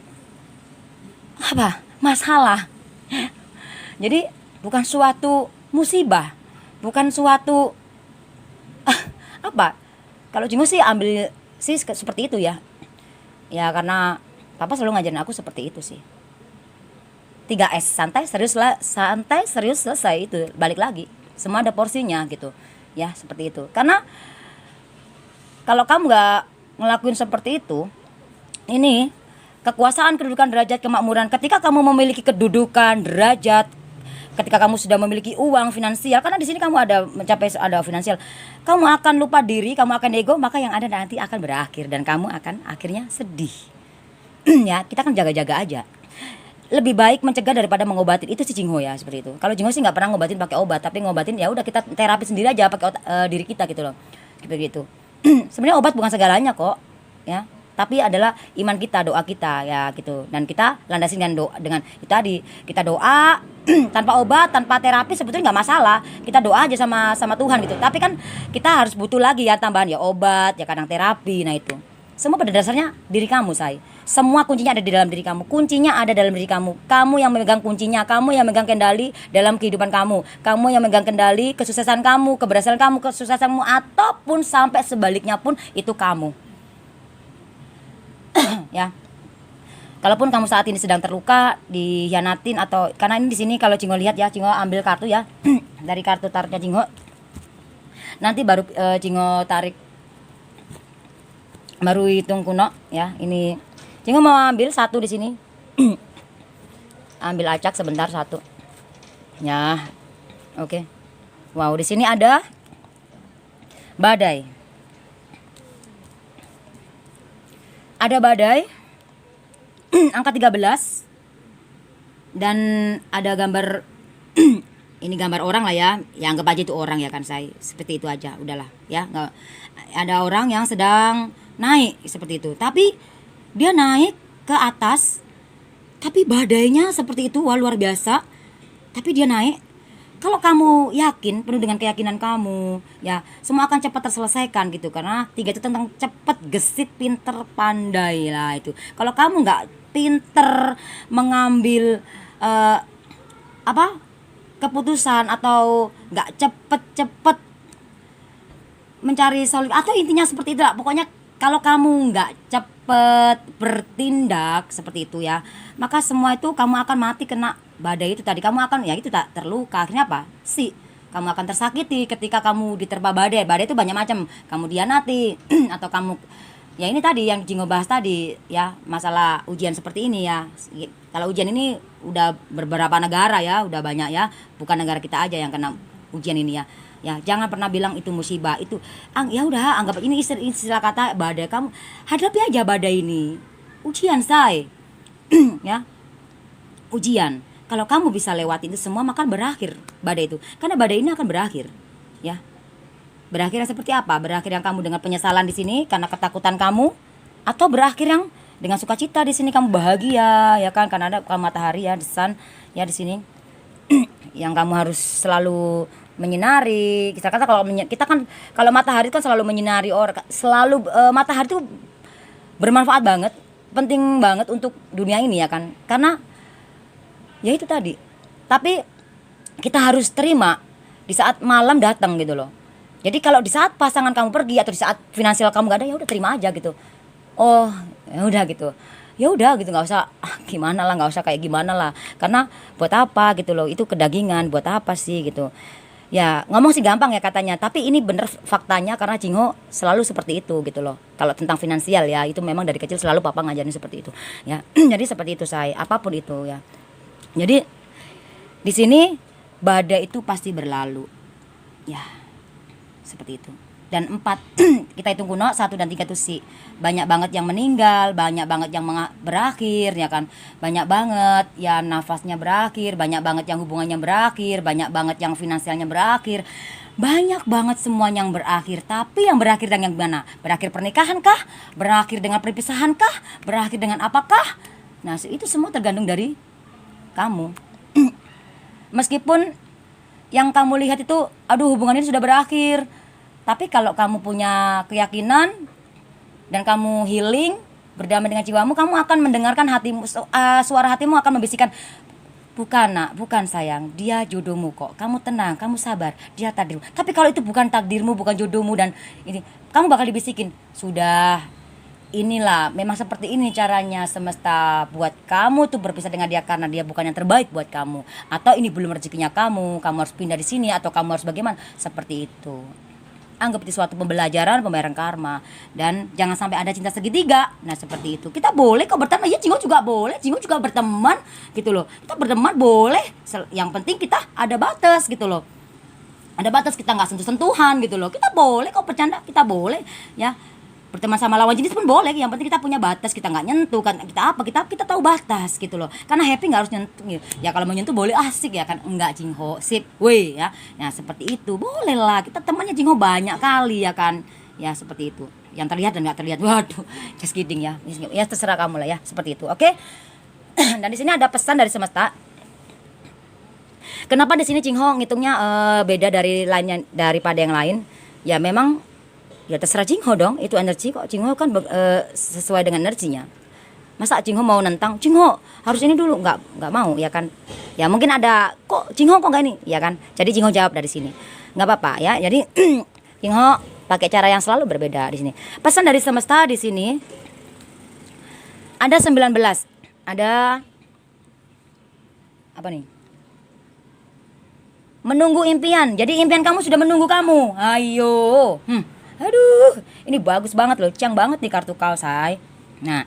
masalah. Jadi bukan suatu musibah, bukan suatu kalau Jingo sih ambil sih seperti itu ya. Ya karena papa selalu ngajarin aku seperti itu sih. 3S, santai serius selesai, itu balik lagi. Semua ada porsinya gitu. Ya, seperti itu. Karena kalau kamu nggak ngelakuin seperti itu, ini kekuasaan, kedudukan, derajat, kemakmuran, ketika kamu memiliki kedudukan, derajat, ketika kamu sudah memiliki uang finansial, karena di sini kamu ada mencapai ada finansial, kamu akan lupa diri, kamu akan ego, maka yang ada nanti akan berakhir dan kamu akan akhirnya sedih. Ya, kita kan jaga-jaga aja. Lebih baik mencegah daripada mengobatin, itu si Jingho ya, seperti itu. Kalau Jingho sih nggak pernah ngobatin pakai obat, tapi ngobatin ya udah kita terapi sendiri aja pakai diri kita gitu loh, gitu. Sebenarnya obat bukan segalanya kok, ya. Tapi adalah iman kita, doa kita ya gitu. Dan kita landasin dengan itu tadi. Kita doa tanpa obat, tanpa terapi sebetulnya nggak masalah. Kita doa aja sama Tuhan gitu. Tapi kan kita harus butuh lagi ya tambahan ya obat, ya kadang terapi. Nah itu. Semua pada dasarnya diri kamu, say. Semua kuncinya ada di dalam diri kamu. Kuncinya ada dalam diri kamu. Kamu yang memegang kuncinya, kamu yang memegang kendali dalam kehidupan kamu. Kamu yang memegang kendali kesuksesan kamu, keberhasilan kamu, kesuksesanmu, ataupun sampai sebaliknya pun itu kamu. Ya, kalaupun kamu saat ini sedang terluka, dihianatin atau karena ini di sini kalau Jingo lihat ya, Jingo ambil kartu ya dari kartu tarotnya Jingo. Nanti baru Jingo tarik, baru hitung kuno ya. Ini Jingo mau ambil satu di sini. Ambil acak sebentar satu. Ya, oke. Wow, di sini ada badai. Ada badai, angka 13, dan ada gambar, ini gambar orang lah ya anggap aja itu orang ya kan, saya seperti itu aja, udahlah ya. Nggak, ada orang yang sedang naik seperti itu, tapi dia naik ke atas, tapi badainya seperti itu, wah luar biasa, tapi dia naik. Kalau kamu yakin, penuh dengan keyakinan kamu, ya semua akan cepat terselesaikan gitu. Karena 3 itu tentang cepat, gesit, pinter, pandai lah itu. Kalau kamu nggak pinter mengambil keputusan atau nggak cepet mencari solusi, atau intinya seperti itu lah. Pokoknya kalau kamu nggak cepet bertindak seperti itu ya, maka semua itu kamu akan mati kena badai itu tadi. Kamu akan ya itu tak terluka, akhirnya apa sih, kamu akan tersakiti ketika kamu diterpa badai. Badai itu banyak macam, kamu dianati atau kamu ya ini tadi yang Jingo bahas tadi ya, masalah ujian seperti ini ya. Kalau ujian ini udah beberapa negara ya, udah banyak ya, bukan negara kita aja yang kena ujian ini ya. Ya jangan pernah bilang itu musibah, itu ya udah anggap ini istilah kata badai. Kamu hadapi aja badai ini, ujian say. Ya, ujian. Kalau kamu bisa lewatin itu semua, maka berakhir badai itu. Karena badai ini akan berakhir, ya. Berakhir seperti apa? Berakhir yang kamu dengan penyesalan di sini karena ketakutan kamu, atau berakhir yang dengan sukacita di sini kamu bahagia, ya kan? Karena ada matahari ya, the sun ya di sini. Yang kamu harus selalu menyinari. Kita kata kalau matahari kan selalu menyinari orang, selalu matahari itu bermanfaat banget, penting banget untuk dunia ini ya kan. Karena ya itu tadi. Tapi kita harus terima di saat malam datang gitu loh. Jadi kalau di saat pasangan kamu pergi atau di saat finansial kamu gak ada, ya udah terima aja gitu. Oh, ya udah gitu. Ya udah gitu, nggak usah gimana lah, nggak usah kayak gimana lah. Karena buat apa gitu loh? Itu kedagingan, buat apa sih gitu. Ya ngomong sih gampang ya katanya, tapi ini bener faktanya karena Jingo selalu seperti itu gitu loh. Kalau tentang finansial ya, itu memang dari kecil selalu papa ngajarin seperti itu. Ya, jadi seperti itu saya, apapun itu ya. Jadi di sini badai itu pasti berlalu. Ya, seperti itu. Dan 4 kita hitung kuno 1 dan 3 tuh sih. Banyak banget yang meninggal, banyak banget yang berakhir ya kan. Banyak banget ya nafasnya berakhir, banyak banget yang hubungannya berakhir, banyak banget yang finansialnya berakhir. Banyak banget semua yang berakhir. Tapi yang berakhir dengan yang mana? Berakhir pernikahan kah? Berakhir dengan perpisahan kah? Berakhir dengan apakah? Nah, itu semua tergantung dari kamu. Meskipun yang kamu lihat itu, aduh hubungan ini sudah berakhir. Tapi kalau kamu punya keyakinan dan kamu healing, berdamai dengan jiwamu, kamu akan mendengarkan hatimu, suara hatimu akan membisikkan, bukan nak, bukan sayang, dia jodohmu kok. Kamu tenang, kamu sabar, dia takdirmu. Tapi kalau itu bukan takdirmu, bukan jodohmu dan ini, kamu bakal dibisikin, sudah, inilah, memang seperti ini caranya semesta buat kamu tuh berpisah dengan dia karena dia bukan yang terbaik buat kamu. Atau ini belum rezekinya kamu harus pindah di sini atau kamu harus bagaimana, seperti itu. Anggap itu suatu pembelajaran, pembayaran karma. Dan jangan sampai ada cinta segitiga. Nah seperti itu. Kita boleh kok berteman. Ya Jingho juga boleh. Jingho juga berteman gitu loh. Kita berteman boleh. Yang penting kita ada batas gitu loh. Ada batas, kita gak sentuh-sentuhan gitu loh. Kita boleh kok bercanda. Kita boleh ya. Berteman sama lawan jenis pun boleh, yang penting kita punya batas, kita nggak nyentuh kan, kita tahu batas gitu loh, karena happy nggak harus nyentuh ya, kalau menyentuh boleh asik ya kan, enggak Jingho sip weh ya, nah seperti itu boleh lah, kita temannya Jingho banyak kali ya kan, ya seperti itu, yang terlihat dan nggak terlihat, waduh just kidding ya, ya terserah kamu lah ya, seperti itu, oke. Dan di sini ada pesan dari semesta. Kenapa di sini Jingho ngitungnya beda dari lainnya daripada yang lain? Ya memang ya terserah Jingho dong, itu energi kok. Jingho kan sesuai dengan energinya. Masa Jingho mau nentang, Jingho harus ini dulu, nggak mau ya kan. Ya mungkin ada kok Jingho kok nggak ini ya kan. Jadi Jingho jawab dari sini, nggak apa-apa ya. Jadi Jingho pakai cara yang selalu berbeda di sini. Pesan dari semesta di sini ada 19, ada apa nih? Menunggu impian. Jadi impian kamu sudah menunggu kamu. Ayo. Aduh, ini bagus banget loh, ciang banget nih kartu kau, say. Nah,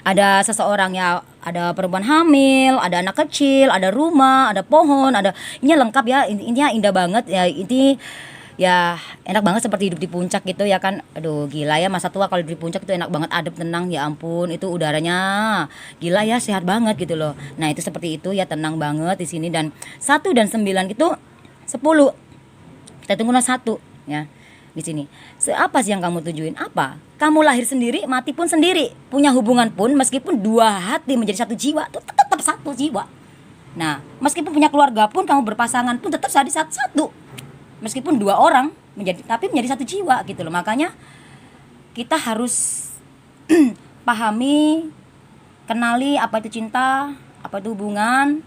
ada seseorang ya, ada perempuan hamil, ada anak kecil, ada rumah, ada pohon, ada ini lengkap ya, intinya indah banget ya. Ini ya enak banget seperti hidup di puncak gitu ya kan. Aduh, gila ya, masa tua kalau di puncak itu enak banget, adem, tenang, ya ampun, itu udaranya gila ya, sehat banget gitu loh. Nah, itu seperti itu ya, tenang banget di sini. Dan 1 dan 9 itu 10. Kita tunggu 1 ya. Di sini. Apa sih yang kamu tujuin? Apa? Kamu lahir sendiri, mati pun sendiri. Punya hubungan pun meskipun 2 hati menjadi 1 jiwa, itu tetap 1 jiwa. Nah, meskipun punya keluarga pun, kamu berpasangan pun tetap jadi 1. Meskipun 2 orang tapi menjadi 1 jiwa gitu loh. Makanya kita harus pahami, kenali apa itu cinta, apa itu hubungan,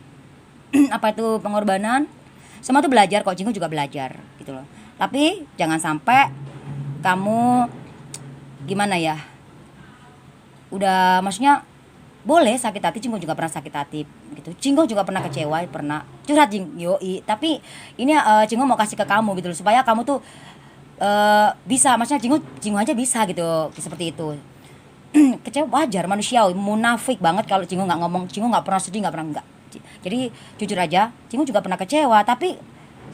apa itu pengorbanan. Semua itu belajar kok, Jingho juga belajar gitu loh. Tapi jangan sampai kamu gimana ya, udah maksudnya boleh sakit hati, Jingho juga pernah sakit hati gitu. Jingho juga pernah kecewa, pernah curhat yoi. Tapi ini Jingho mau kasih ke kamu gitu loh, supaya kamu tuh bisa, maksudnya Jingho aja bisa gitu, seperti itu. Kecewa wajar, manusiawi, munafik banget kalau Jingho nggak ngomong, Jingho nggak pernah sedih, nggak pernah enggak. Jadi jujur aja, Jingho juga pernah kecewa, tapi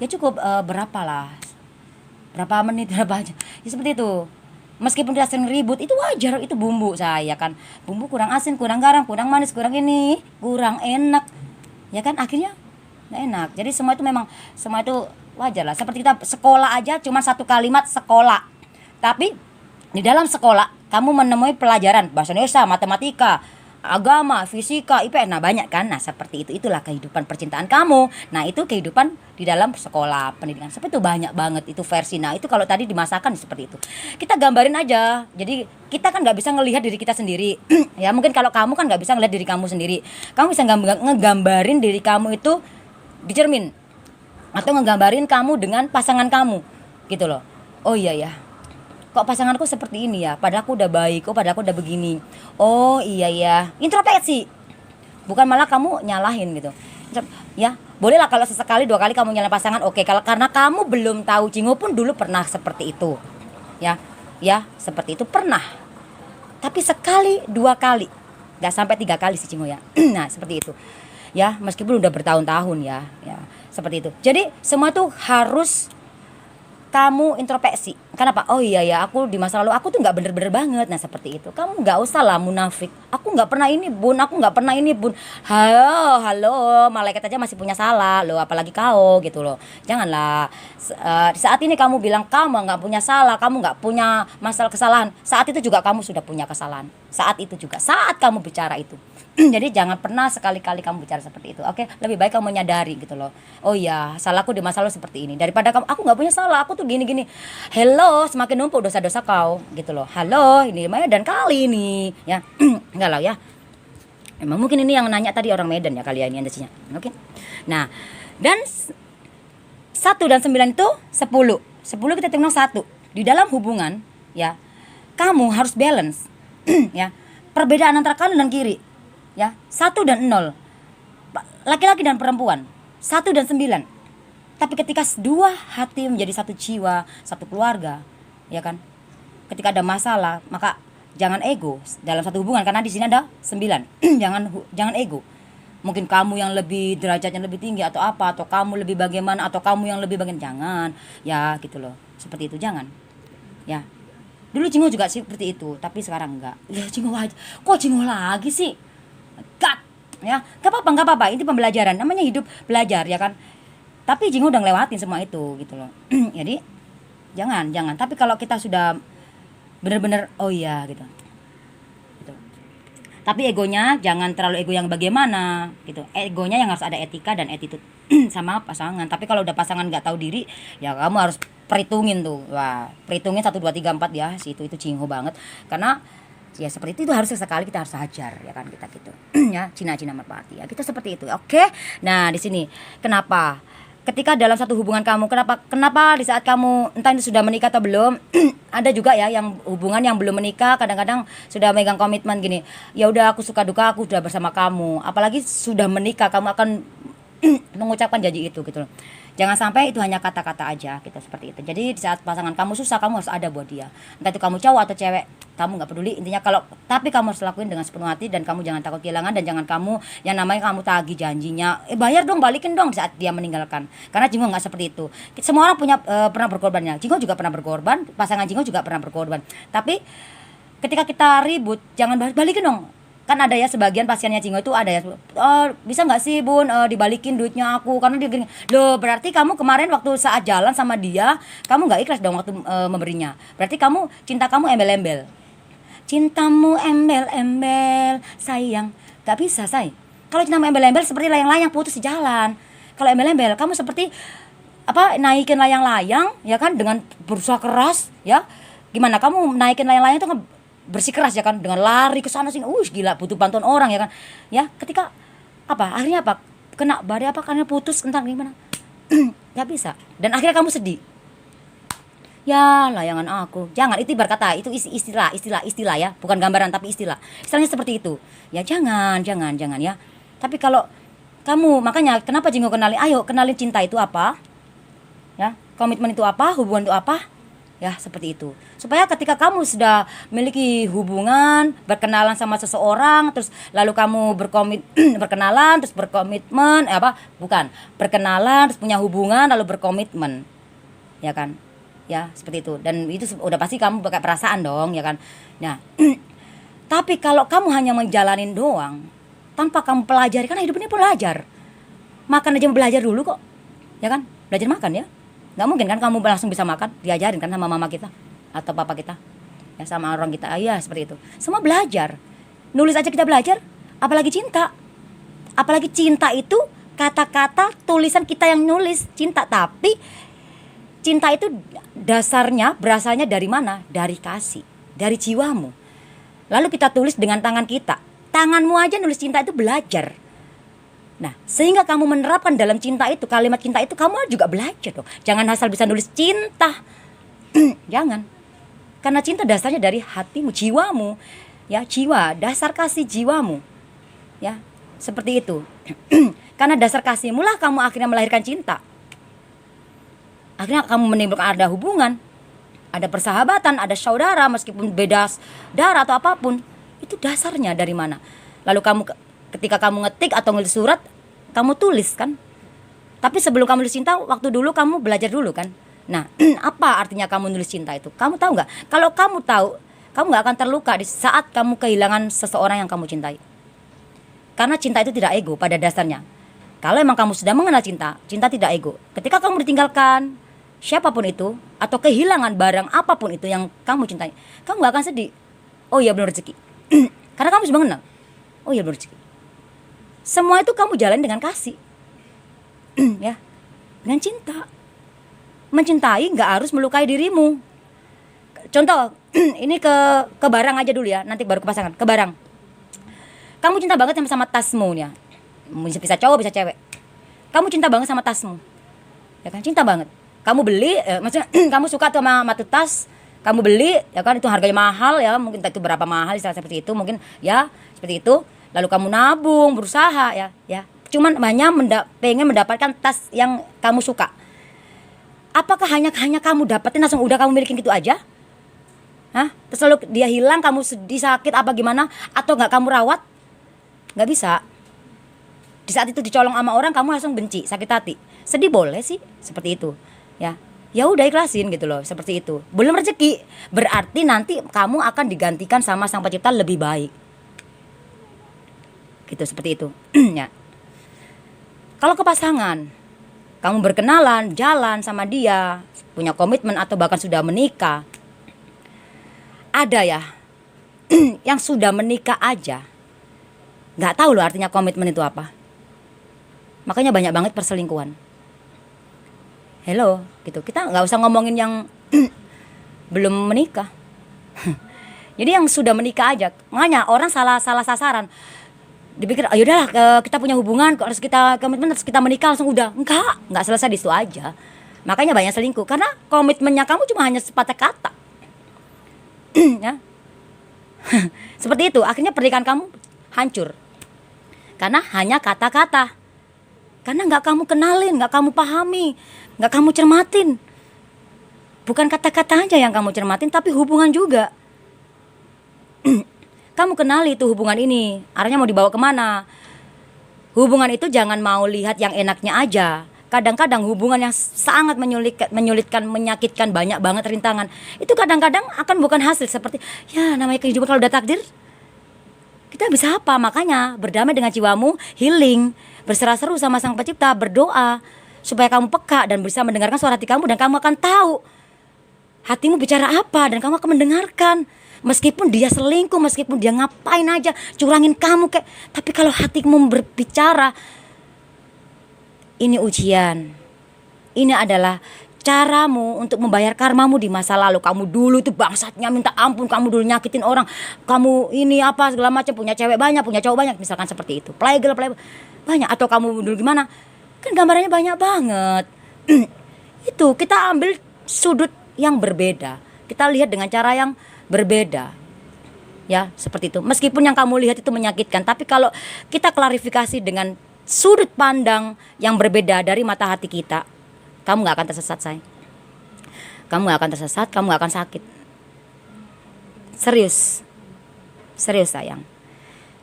ya cukup berapa menit, berapa aja ya seperti itu. Meskipun kita sering ribut, itu wajar, itu bumbu saya kan, bumbu kurang asin, kurang garam, kurang manis, kurang ini, kurang enak ya kan, akhirnya nggak enak. Jadi semua itu memang, semua itu wajar lah. Seperti kita sekolah aja cuma 1 kalimat sekolah, tapi di dalam sekolah kamu menemui pelajaran bahasa Indonesia, matematika, agama, fisika, IPS, nah banyak kan. Nah seperti itu, itulah kehidupan percintaan kamu. Nah itu kehidupan di dalam sekolah pendidikan, seperti itu banyak banget itu versi. Nah itu kalau tadi dimasakkan seperti itu, kita gambarin aja. Jadi kita kan nggak bisa ngelihat diri kita sendiri ya, mungkin kalau kamu kan nggak bisa ngelihat diri kamu sendiri, kamu bisa ngegambarin diri kamu itu di cermin, atau ngegambarin kamu dengan pasangan kamu gitu loh. Oh iya ya, kok pasanganku seperti ini ya, padahal aku udah baik, padahal aku udah begini. Oh iya ya, introspeksi, bukan malah kamu nyalahin gitu ya. Bolehlah kalau sesekali 2 kali kamu nyalahin pasangan, oke. Kalau karena kamu belum tahu, Jingho pun dulu pernah seperti itu ya, seperti itu pernah, tapi sekali 2 kali, nggak sampai 3 kali sih Jingho ya. Nah seperti itu ya, meskipun udah bertahun-tahun ya, seperti itu. Jadi semua tuh harus kamu introspeksi. Kenapa? Oh iya ya, aku di masa lalu aku tuh nggak bener-bener banget. Nah seperti itu. Kamu nggak usah lah munafik. Aku nggak pernah ini bun, aku nggak pernah ini bun. Halo, halo, malaikat aja masih punya salah loh, apalagi kau gitu loh. Janganlah. Di saat ini kamu bilang kamu nggak punya salah, kamu nggak punya masalah kesalahan. Saat itu juga kamu sudah punya kesalahan. Saat itu juga, saat kamu bicara itu. Jadi jangan pernah sekali-kali kamu bicara seperti itu. Oke, lebih baik kamu menyadari gitu loh. Oh iya, salahku di masa lalu seperti ini. Daripada kamu, aku nggak punya salah, aku tuh gini-gini. Hello, semakin numpuk dosa-dosa kau gitu loh. Halo, ini Medan kali ini ya. Enggak lah ya. Emang mungkin ini yang nanya tadi orang Medan ya kali ya ini indasinya. Oke. Nah, dan 1 dan 9 itu 10. 10 kita tinggal 1. Di dalam hubungan ya, kamu harus balance ya. Perbedaan antara kanan dan kiri ya, 1 dan 0, laki-laki dan perempuan, 1 dan 9. Tapi ketika dua hati menjadi satu jiwa, satu keluarga, ya kan? Ketika ada masalah, maka jangan ego dalam satu hubungan, karena di sini ada 9. jangan ego. Mungkin kamu yang lebih derajatnya lebih tinggi atau apa, atau kamu lebih bagaimana, atau kamu yang lebih bagian, jangan. Ya, gitu loh. Seperti itu jangan. Ya. Dulu Jingo juga seperti itu, tapi sekarang enggak. Ya Jingo aja. Kok Jingo lagi sih? God, ya nggak apa-apa, ini pembelajaran, namanya hidup belajar ya kan. Tapi Jingo udah ngelewatin semua itu gitu loh. Jadi jangan. Tapi kalau kita sudah benar-benar oh iya gitu. Tapi egonya jangan terlalu ego yang bagaimana gitu. Egonya yang harus ada etika dan attitude sama pasangan. Tapi kalau udah pasangan nggak tahu diri, ya kamu harus perhitungin tuh. Wah, perhitungin 1 2 3 4 ya. Itu Jingo banget. Karena ya seperti itu harus sekali kita harus hajar ya kan kita gitu. Ya, Cina merpati ya. Kita seperti itu. Oke. Nah, di sini kenapa? Ketika dalam satu hubungan kamu, kenapa di saat kamu entah itu sudah menikah atau belum, ada juga ya yang hubungan yang belum menikah kadang-kadang sudah megang komitmen gini. Ya udah aku suka duka aku sudah bersama kamu. Apalagi sudah menikah kamu akan mengucapkan janji itu gitu loh. Jangan sampai itu hanya kata-kata aja gitu seperti itu. Jadi di saat pasangan kamu susah kamu harus ada buat dia. Entah itu kamu cowok atau cewek, kamu nggak peduli. Intinya tapi kamu harus lakuin dengan sepenuh hati dan kamu jangan takut kehilangan dan jangan kamu yang namanya kamu tagih janjinya. Bayar dong, balikin dong di saat dia meninggalkan. Karena Jingo nggak seperti itu. Semua orang punya pernah berkorbannya. Jingo juga pernah berkorban, pasangan Jingo juga pernah berkorban. Tapi ketika kita ribut jangan balikin dong. Kan ada ya sebagian pasiennya Jingo itu ada ya, bisa nggak sih bun dibalikin duitnya aku, karena dia gini loh, berarti kamu kemarin waktu saat jalan sama dia kamu nggak ikhlas dong waktu memberinya, berarti cinta kamu embel-embel, cintamu embel-embel sayang, nggak bisa say. Kalau cintamu embel-embel seperti layang-layang putus di jalan. Kalau embel-embel kamu seperti naikin layang-layang ya kan dengan berusaha keras ya. Gimana kamu naikin layang-layang itu bersikeras ya kan, dengan lari ke sana sini, gila, butuh bantuan orang ya kan. Ya, ketika akhirnya kena badai karena putus, entah gimana. Nggak bisa. Dan akhirnya kamu sedih. Ya, layangan aku. Jangan, itu berkata, itu istilah ya, bukan gambaran tapi istilah. Istilahnya seperti itu. Ya jangan ya. Tapi kalau kamu, makanya kenapa Jingo kenalin cinta itu apa? Ya, komitmen itu apa? Hubungan itu apa? Ya seperti itu. Supaya ketika kamu sudah memiliki hubungan, berkenalan sama seseorang, terus lalu kamu berkenalan, terus berkomitmen, berkenalan, terus punya hubungan, lalu berkomitmen, ya kan? Ya seperti itu. Dan itu udah pasti kamu pakai perasaan dong, ya kan? Nah, tapi kalau kamu hanya menjalanin doang, tanpa kamu pelajari, karena hidup ini belajar. Makan aja belajar dulu kok, ya kan? Belajar makan ya. Nggak mungkin kan kamu langsung bisa makan, diajarin kan sama mama kita atau papa kita ya, sama orang kita. Ya seperti itu, semua belajar. Nulis aja kita belajar, apalagi cinta. Apalagi cinta itu kata-kata tulisan kita yang nulis cinta. Tapi cinta itu dasarnya berasalnya dari mana? Dari kasih, dari jiwamu. Lalu kita tulis dengan tangan kita. Tanganmu aja nulis cinta itu belajar. Nah, sehingga kamu menerapkan dalam cinta itu, kalimat cinta itu, kamu juga belajar dong. Jangan asal bisa nulis cinta. Jangan. Karena cinta dasarnya dari hatimu, jiwamu. Ya, jiwa, dasar kasih jiwamu. Ya, seperti itu. Karena dasar kasihmu lah kamu akhirnya melahirkan cinta. Akhirnya kamu menimbulkan ada hubungan, ada persahabatan, ada saudara meskipun beda darah atau apapun. Itu dasarnya dari mana? Lalu ketika kamu ngetik atau nulis surat, kamu tulis kan. Tapi sebelum kamu nulis cinta, waktu dulu kamu belajar dulu kan. Nah, apa artinya kamu nulis cinta itu? Kamu tahu nggak? Kalau kamu tahu, kamu nggak akan terluka di saat kamu kehilangan seseorang yang kamu cintai. Karena cinta itu tidak ego pada dasarnya. Kalau emang kamu sudah mengenal cinta, cinta tidak ego. Ketika kamu ditinggalkan siapapun itu, atau kehilangan barang apapun itu yang kamu cintai, kamu nggak akan sedih. Oh iya, belum rezeki. Karena kamu sudah mengenal. Oh iya, belum rezeki. Semua itu kamu jalan dengan kasih. Ya, dengan cinta. Mencintai nggak harus melukai dirimu. Contoh, ini ke barang aja dulu ya, nanti baru ke pasangan. Ke barang. Kamu cinta banget sama tasmu ya. Bisa cowok, bisa cewek. Kamu cinta banget sama tasmu. Ya kan, cinta banget. Kamu beli, maksudnya kamu suka tuh sama tas, kamu beli, ya kan, itu harganya mahal ya, mungkin itu berapa mahal, istilah seperti itu, mungkin ya seperti itu. Lalu kamu nabung, berusaha ya. Cuman hanya pengen mendapatkan tas yang kamu suka. Apakah hanya kamu dapetin langsung udah kamu milikin gitu aja? Hah? Terus lalu dia hilang, kamu sedih, sakit apa gimana? Atau nggak kamu rawat? Nggak bisa. Di saat itu dicolong sama orang, kamu langsung benci, sakit hati. Sedih boleh sih, seperti itu. Ya udah ikhlasin gitu loh, seperti itu. Belum rezeki, berarti nanti kamu akan digantikan sama Sang Pencipta lebih baik. Gitu, seperti itu. Ya. Kalau ke pasangan, kamu berkenalan, jalan sama dia, punya komitmen atau bahkan sudah menikah. Ada ya yang sudah menikah aja nggak tahu loh artinya komitmen itu apa. Makanya banyak banget perselingkuhan. Hello, gitu. Kita nggak usah ngomongin yang belum menikah. Jadi yang sudah menikah aja. Makanya orang salah sasaran. Dipikir, ayo udahlah kita punya hubungan, harus kita komitmen, harus kita menikah langsung udah. Enggak selesai di situ aja. Makanya banyak selingkuh karena komitmennya kamu cuma hanya sepatah kata. Ya. Seperti itu, akhirnya pernikahan kamu hancur. Karena hanya kata-kata. Karena nggak kamu kenalin, nggak kamu pahami, nggak kamu cermatin. Bukan kata-kata aja yang kamu cermatin, tapi hubungan juga. Kamu kenali tuh hubungan ini, arahnya mau dibawa kemana. Hubungan itu jangan mau lihat yang enaknya aja. Kadang-kadang hubungan yang sangat menyulitkan, menyakitkan, banyak banget rintangan, itu kadang-kadang akan bukan hasil seperti, ya namanya kehidupan, kalau udah takdir, kita bisa apa? Makanya berdamai dengan jiwamu, healing, berserah seru sama Sang Pencipta, berdoa, supaya kamu peka dan bisa mendengarkan suara hati kamu. Dan kamu akan tahu hatimu bicara apa, dan kamu akan mendengarkan. Meskipun dia selingkuh, meskipun dia ngapain aja, curangin kamu kayak, tapi kalau hatimu berbicara, ini ujian. Ini adalah caramu untuk membayar karmamu di masa lalu. Kamu dulu itu bangsatnya minta ampun, kamu dulu nyakitin orang, kamu ini apa segala macam, punya cewek banyak, punya cowok banyak, misalkan seperti itu. Playgirl banyak, atau kamu dulu gimana? Kan gambarannya banyak banget. Itu kita ambil sudut yang berbeda. Kita lihat dengan cara yang berbeda. Ya, seperti itu. Meskipun yang kamu lihat itu menyakitkan, tapi kalau kita klarifikasi dengan sudut pandang yang berbeda dari mata hati kita, kamu gak akan tersesat, say. Kamu gak akan tersesat, kamu gak akan sakit. Serius sayang.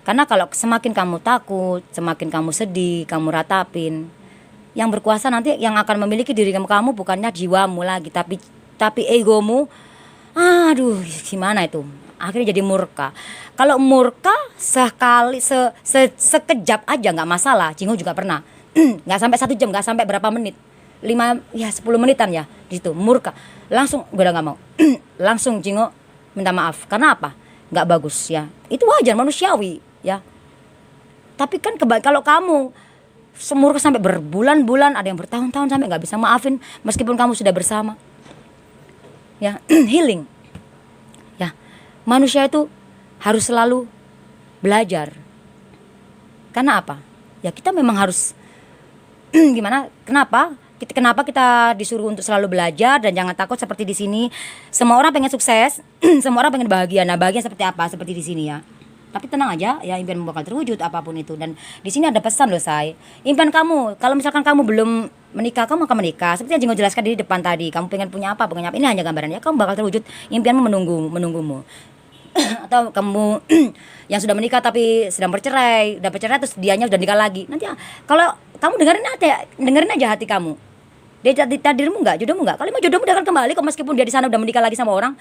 Karena kalau semakin kamu takut, semakin kamu sedih, kamu ratapin, yang berkuasa nanti yang akan memiliki diri kamu bukannya jiwamu lagi, tapi egomu. Aduh, gimana itu? Akhirnya jadi murka. Kalau murka sekali sekejap aja nggak masalah. Jingo juga pernah. Nggak sampai 1 jam, nggak sampai berapa menit. 10 menitan ya di situ murka. Langsung gue udah nggak mau. Langsung Jingo minta maaf. Karena apa? Nggak bagus ya. Itu wajar, manusiawi ya. Tapi kan kalau kamu semurka sampai berbulan-bulan, ada yang bertahun-tahun sampai nggak bisa maafin meskipun kamu sudah bersama. Ya, healing. Ya, manusia itu harus selalu belajar. Karena apa? Ya kita memang harus gimana? Kenapa kita disuruh untuk selalu belajar dan jangan takut seperti di sini. Semua orang pengen sukses, semua orang pengen bahagia. Nah, bahagia seperti apa? Seperti di sini ya. Tapi tenang aja, ya impianmu bakal terwujud apapun itu. Dan di sini ada pesan loh, say. Impian kamu, kalau misalkan kamu belum menikah, kamu akan menikah. Seperti yang Jingo jelaskan di depan tadi, kamu pengen punya apa, ini hanya gambaran ya. Kamu bakal terwujud, impianmu menunggumu. atau kamu yang sudah menikah tapi sedang bercerai, udah bercerai terus dianya udah nikah lagi. Nanti kalau kamu dengerin aja hati kamu. Dia takdirmu enggak, jodohmu enggak. Kalau mau jodohmu dia akan kembali kok, meskipun dia di sana udah menikah lagi sama orang.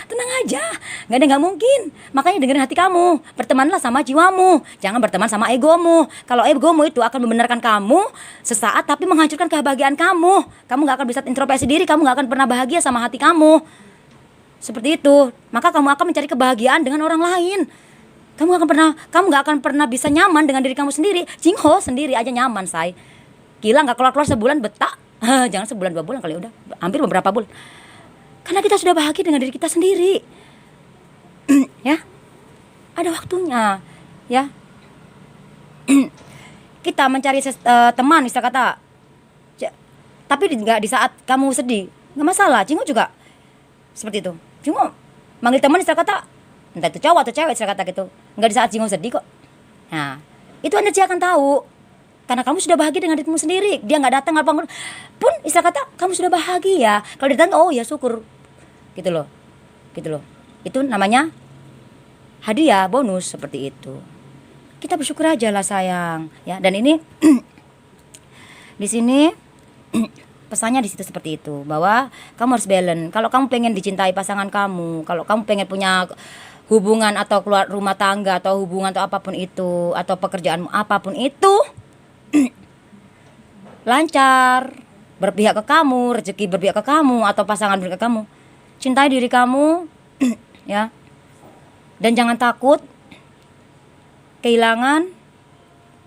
Tenang aja, nggak mungkin. Makanya dengerin hati kamu, bertemanlah sama jiwamu, jangan berteman sama egomu. Kalau egomu itu akan membenarkan kamu sesaat tapi menghancurkan kebahagiaan kamu. Kamu nggak akan bisa introspeksi diri, kamu nggak akan pernah bahagia sama hati kamu. Seperti itu. Maka kamu akan mencari kebahagiaan dengan orang lain. Kamu nggak akan pernah bisa nyaman dengan diri kamu sendiri. Jingho sendiri aja nyaman, say. Gila, nggak keluar sebulan betah. Jangan sebulan 2 bulan kali, udah hampir beberapa bulan. Karena kita sudah bahagia dengan diri kita sendiri. Ya. Ada waktunya, ya. Kita mencari teman, istilah kata. Tapi nggak di saat kamu sedih, nggak masalah. Jingo juga seperti itu. Jingo manggil teman, istilah kata, entah itu cowok atau cewek, istilah kata gitu. Nggak di saat Jingo sedih kok. Nah, itu Anda akan tahu. Karena kamu sudah bahagia dengan dirimu sendiri. Dia nggak datang apa pun, istilah kata kamu sudah bahagia. Kalau dia datang, oh ya syukur, gitu loh. Itu namanya hadiah, bonus, seperti itu. Kita bersyukur aja lah, sayang, ya. Dan ini di sini pesannya di situ seperti itu, bahwa kamu harus balance. Kalau kamu pengen dicintai pasangan kamu, kalau kamu pengen punya hubungan atau keluar rumah tangga atau hubungan atau apapun itu, atau pekerjaanmu apapun itu lancar, berpihak ke kamu, rezeki berpihak ke kamu, atau pasangan berpihak ke kamu, cintai diri kamu, ya. Dan jangan takut kehilangan,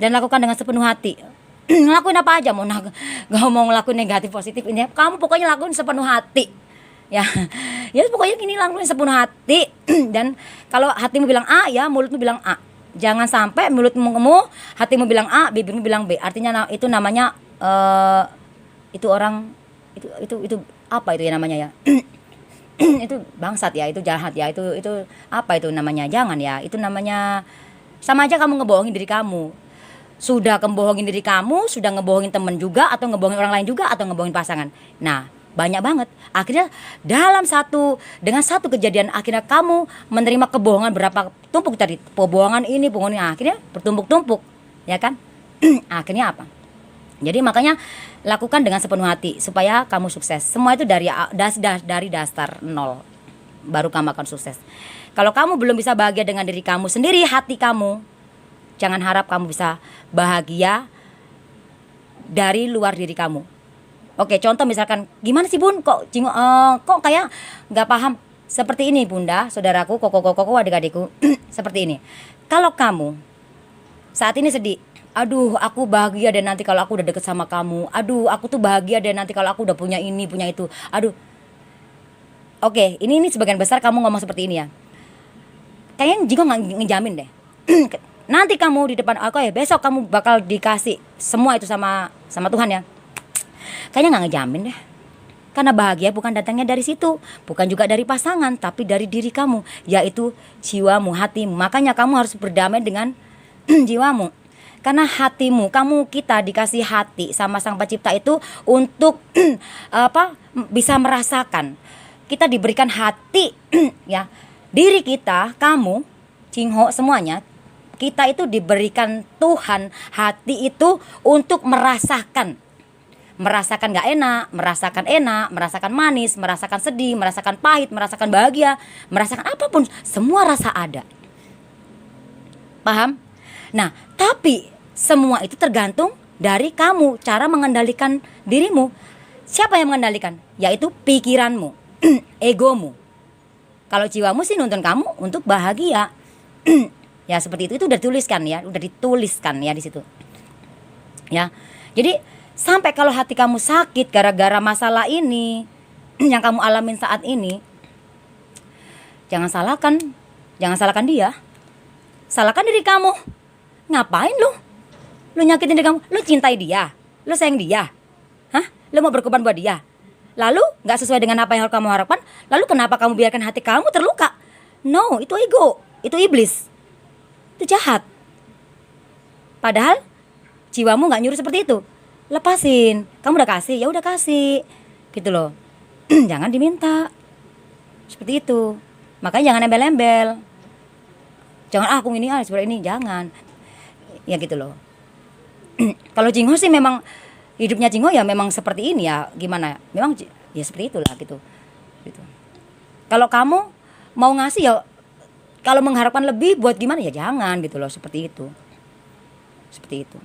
dan lakukan dengan sepenuh hati. Ngelakuin apa aja, mau ngelakuin negatif positif ini, kamu pokoknya lakuin sepenuh hati, ya. Ya pokoknya gini, lakuin sepenuh hati. Dan kalau hatimu bilang A, ya mulutmu bilang A. Jangan sampai mulutmu hatimu bilang A, bibirmu bilang B. Artinya itu namanya itu orang itu apa itu ya namanya, ya. Itu bangsat, ya, itu jahat, ya, itu apa itu namanya, jangan, ya. Itu namanya sama aja kamu ngebohongin diri kamu. Sudah ngebohongin diri kamu, sudah ngebohongin temen juga, atau ngebohongin orang lain juga, atau ngebohongin pasangan. Nah, banyak banget. Akhirnya dengan satu kejadian, akhirnya kamu menerima kebohongan berapa tumpuk tadi, kebohongan ini, akhirnya bertumpuk-tumpuk, ya kan? Akhirnya apa? Jadi makanya lakukan dengan sepenuh hati supaya kamu sukses. Semua itu dari dasar nol, baru kamu akan sukses. Kalau kamu belum bisa bahagia dengan diri kamu sendiri, hati kamu, jangan harap kamu bisa bahagia dari luar diri kamu. Oke, contoh misalkan, gimana sih Bun, kok kayak nggak paham. Seperti ini Bunda, saudaraku, koko adik-adikku. Seperti ini. Kalau kamu saat ini sedih, aduh aku bahagia deh nanti kalau aku udah deket sama kamu. Aduh aku tuh bahagia deh nanti kalau aku udah punya ini, punya itu. Aduh. Oke, ini sebagian besar kamu ngomong seperti ini, ya. Kayaknya juga nggak ngejamin deh. Nanti kamu di depan aku, ya besok kamu bakal dikasih semua itu sama Tuhan, ya. Kayaknya nggak ngejamin deh. Karena bahagia bukan datangnya dari situ, bukan juga dari pasangan, tapi dari diri kamu, yaitu jiwamu, hatimu. Makanya kamu harus berdamai dengan jiwamu. Karena hatimu, kita dikasih hati sama Sang Pencipta itu untuk bisa merasakan. Kita diberikan hati, ya. Diri kita, kamu, Jingho, semuanya, kita itu diberikan Tuhan hati itu untuk merasakan gak enak, merasakan manis, merasakan sedih, merasakan pahit, merasakan bahagia, merasakan apapun, semua rasa ada. Paham? Nah, tapi semua itu tergantung dari kamu, cara mengendalikan dirimu. Siapa yang mengendalikan? Yaitu pikiranmu, egomu. Kalau jiwamu sih nuntun kamu untuk bahagia. Ya seperti itu udah dituliskan, ya, di situ. Ya. Jadi sampai kalau hati kamu sakit gara-gara masalah ini yang kamu alamin saat ini, jangan salahkan dia. Salahkan diri kamu. Ngapain lu nyakitin diri kamu? Lu cintai dia, lu sayang dia, lu mau berkorban buat dia, lalu gak sesuai dengan apa yang kamu harapkan, lalu kenapa kamu biarkan hati kamu terluka? No, itu ego, itu iblis, itu jahat. Padahal jiwamu gak nyuruh seperti itu. Lepasin, kamu udah kasih, ya udah kasih, gitu loh. Jangan diminta seperti itu. Makanya jangan embel-embel. Jangan aku ini seperti ini, jangan. Ya gitu loh. Kalau Jingho sih memang hidupnya Jingho ya memang seperti ini ya, gimana? Memang ya seperti itulah gitu. Gitu. Kalau kamu mau ngasih ya, kalau mengharapkan lebih buat gimana ya jangan gitu loh, seperti itu. Seperti itu.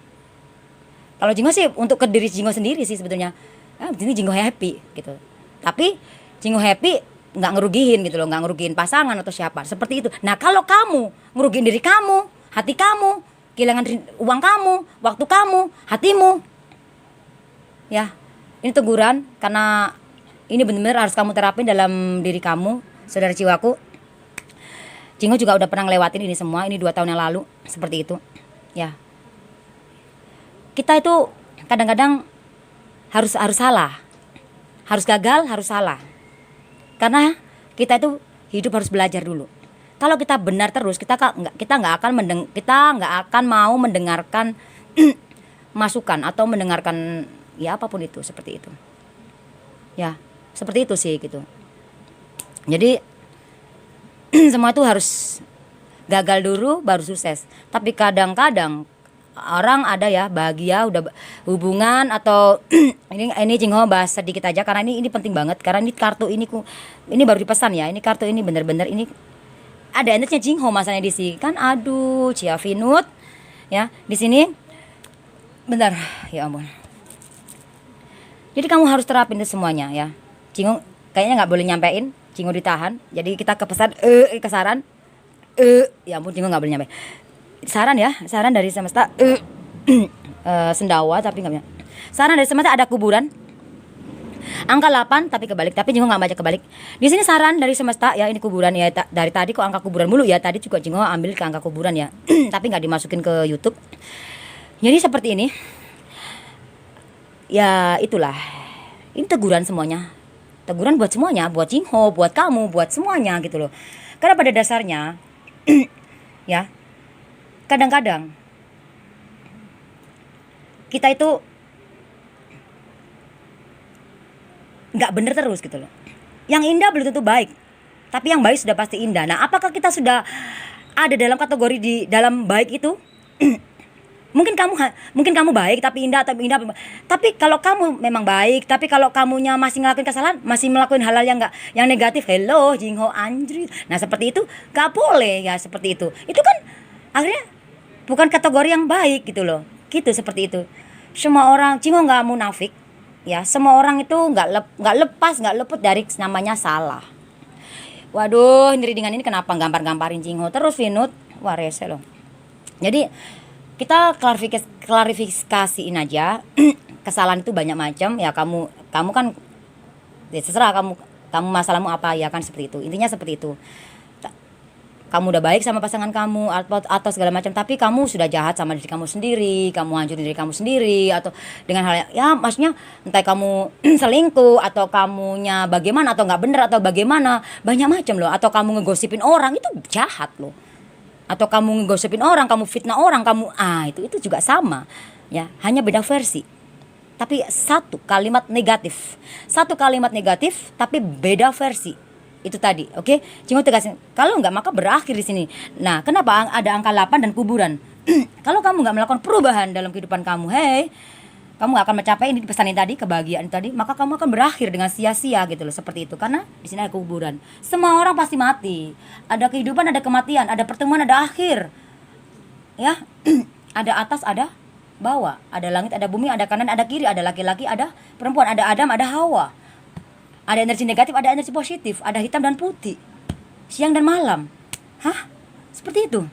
Kalau Jingho sih untuk ke diri Jingho sendiri sih sebetulnya. Ini Jingho happy gitu. Tapi Jingho happy nggak ngerugiin gitu loh, nggak ngerugiin pasangan atau siapa. Seperti itu. Nah, kalau kamu ngerugiin diri kamu, hati kamu, kehilangan uang kamu, waktu kamu, hatimu. Ya, ini teguran karena ini benar-benar harus kamu terapin dalam diri kamu, saudara jiwaku. Jingho juga udah pernah ngelewatin ini semua, ini 2 tahun yang lalu, seperti itu. Ya. Kita itu kadang-kadang harus salah. Harus gagal, harus salah. Karena kita itu hidup harus belajar dulu. Kalau kita benar terus, kita nggak akan mau mendengarkan masukan atau mendengarkan ya apapun itu, seperti itu. Ya, seperti itu sih gitu. Jadi semua itu harus gagal dulu baru sukses. Tapi kadang-kadang orang ada ya bahagia udah hubungan atau ini Jingho bahas sedikit aja karena ini penting banget, karena ini kartu ini baru dipesan ya. Ini kartu ini bener-bener ini ada energinya Jingho masanya di sini kan. Aduh, Cia Vinut ya di sini. Bentar, ya ampun. Jadi kamu harus terapin itu semuanya ya. Jingho kayaknya nggak boleh nyampein, Jingho ditahan. Jadi kita ke pesan ke saran. Ya ampun, Jingho nggak boleh nyampe. Saran ya, saran dari semesta. Sendawa tapi nggak punya. Saran dari semesta ada kuburan. Angka 8 tapi kebalik, tapi Jingho nggak baca kebalik. Di sini saran dari semesta ya, ini kuburan ya. Dari tadi kok angka kuburan mulu ya. Tadi juga Jingho ambil ke angka kuburan ya. Tapi nggak dimasukin ke YouTube. Jadi seperti ini. Ya itulah. Ini teguran semuanya. Teguran buat semuanya, buat Jingho, buat kamu, buat semuanya gitu loh. Karena pada dasarnya ya, kadang-kadang kita itu nggak bener terus gitu loh. Yang indah belum tentu baik, tapi yang baik sudah pasti indah. Nah, apakah kita sudah ada dalam kategori di dalam baik itu? mungkin kamu baik tapi indah, tapi kalau kamu memang baik tapi kalau kamunya masih ngelakuin kesalahan, masih melakukan hal-hal yang negatif, hello Jingho anjrit. Nah seperti itu gak boleh ya, seperti itu kan akhirnya bukan kategori yang baik gitu loh, gitu seperti itu. Semua orang, Jingho nggak munafik ya, semua orang itu nggak luput dari namanya salah. Waduh, ini readingan ini kenapa gamparin Jingho terus Vinut, wah rese loh. Jadi kita klarifikasiin aja. Kesalahan itu banyak macam ya. Kamu kan ya terserah kamu masalahmu apa ya kan, seperti itu. Intinya seperti itu. Kamu udah baik sama pasangan kamu atau segala macam, tapi kamu sudah jahat sama diri kamu sendiri, kamu hancurin diri kamu sendiri atau dengan hal ya maksudnya entah kamu selingkuh atau kamunya bagaimana atau nggak bener atau bagaimana, banyak macam loh. Atau kamu ngegosipin orang, itu jahat loh. Atau kamu ngegosipin orang, kamu fitnah orang, itu juga sama ya, hanya beda versi. Tapi satu kalimat negatif tapi beda versi. Itu tadi, oke? Cuma tegasin, kalau enggak maka berakhir di sini. Nah, kenapa ada angka 8 dan kuburan? Kalau kamu enggak melakukan perubahan dalam kehidupan kamu, kamu gak akan mencapai ini pesanin tadi, kebahagiaan tadi, maka kamu akan berakhir dengan sia-sia gitu loh, seperti itu. Karena di sini ada kuburan. Semua orang pasti mati. Ada kehidupan, ada kematian, ada pertemuan, ada akhir. Ya. Ada atas, ada bawah, ada langit, ada bumi, ada kanan, ada kiri, ada laki-laki, ada perempuan, ada Adam, ada Hawa. Ada energi negatif, ada energi positif, ada hitam dan putih. Siang dan malam. Seperti itu.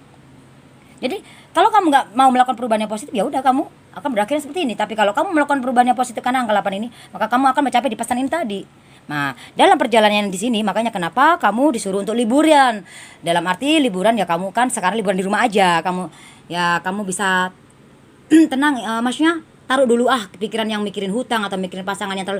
Jadi kalau kamu nggak mau melakukan perubahan yang positif, ya udah kamu akan berakhir seperti ini. Tapi kalau kamu melakukan perubahan yang positif karena angka 8 ini, maka kamu akan mencapai di pesan ini tadi. Nah, dalam perjalanan di sini, makanya kenapa kamu disuruh untuk liburan. Dalam arti liburan ya, kamu kan sekarang liburan di rumah aja. Kamu bisa tenang, maksudnya taruh dulu pikiran yang mikirin hutang atau mikirin pasangan yang terlalu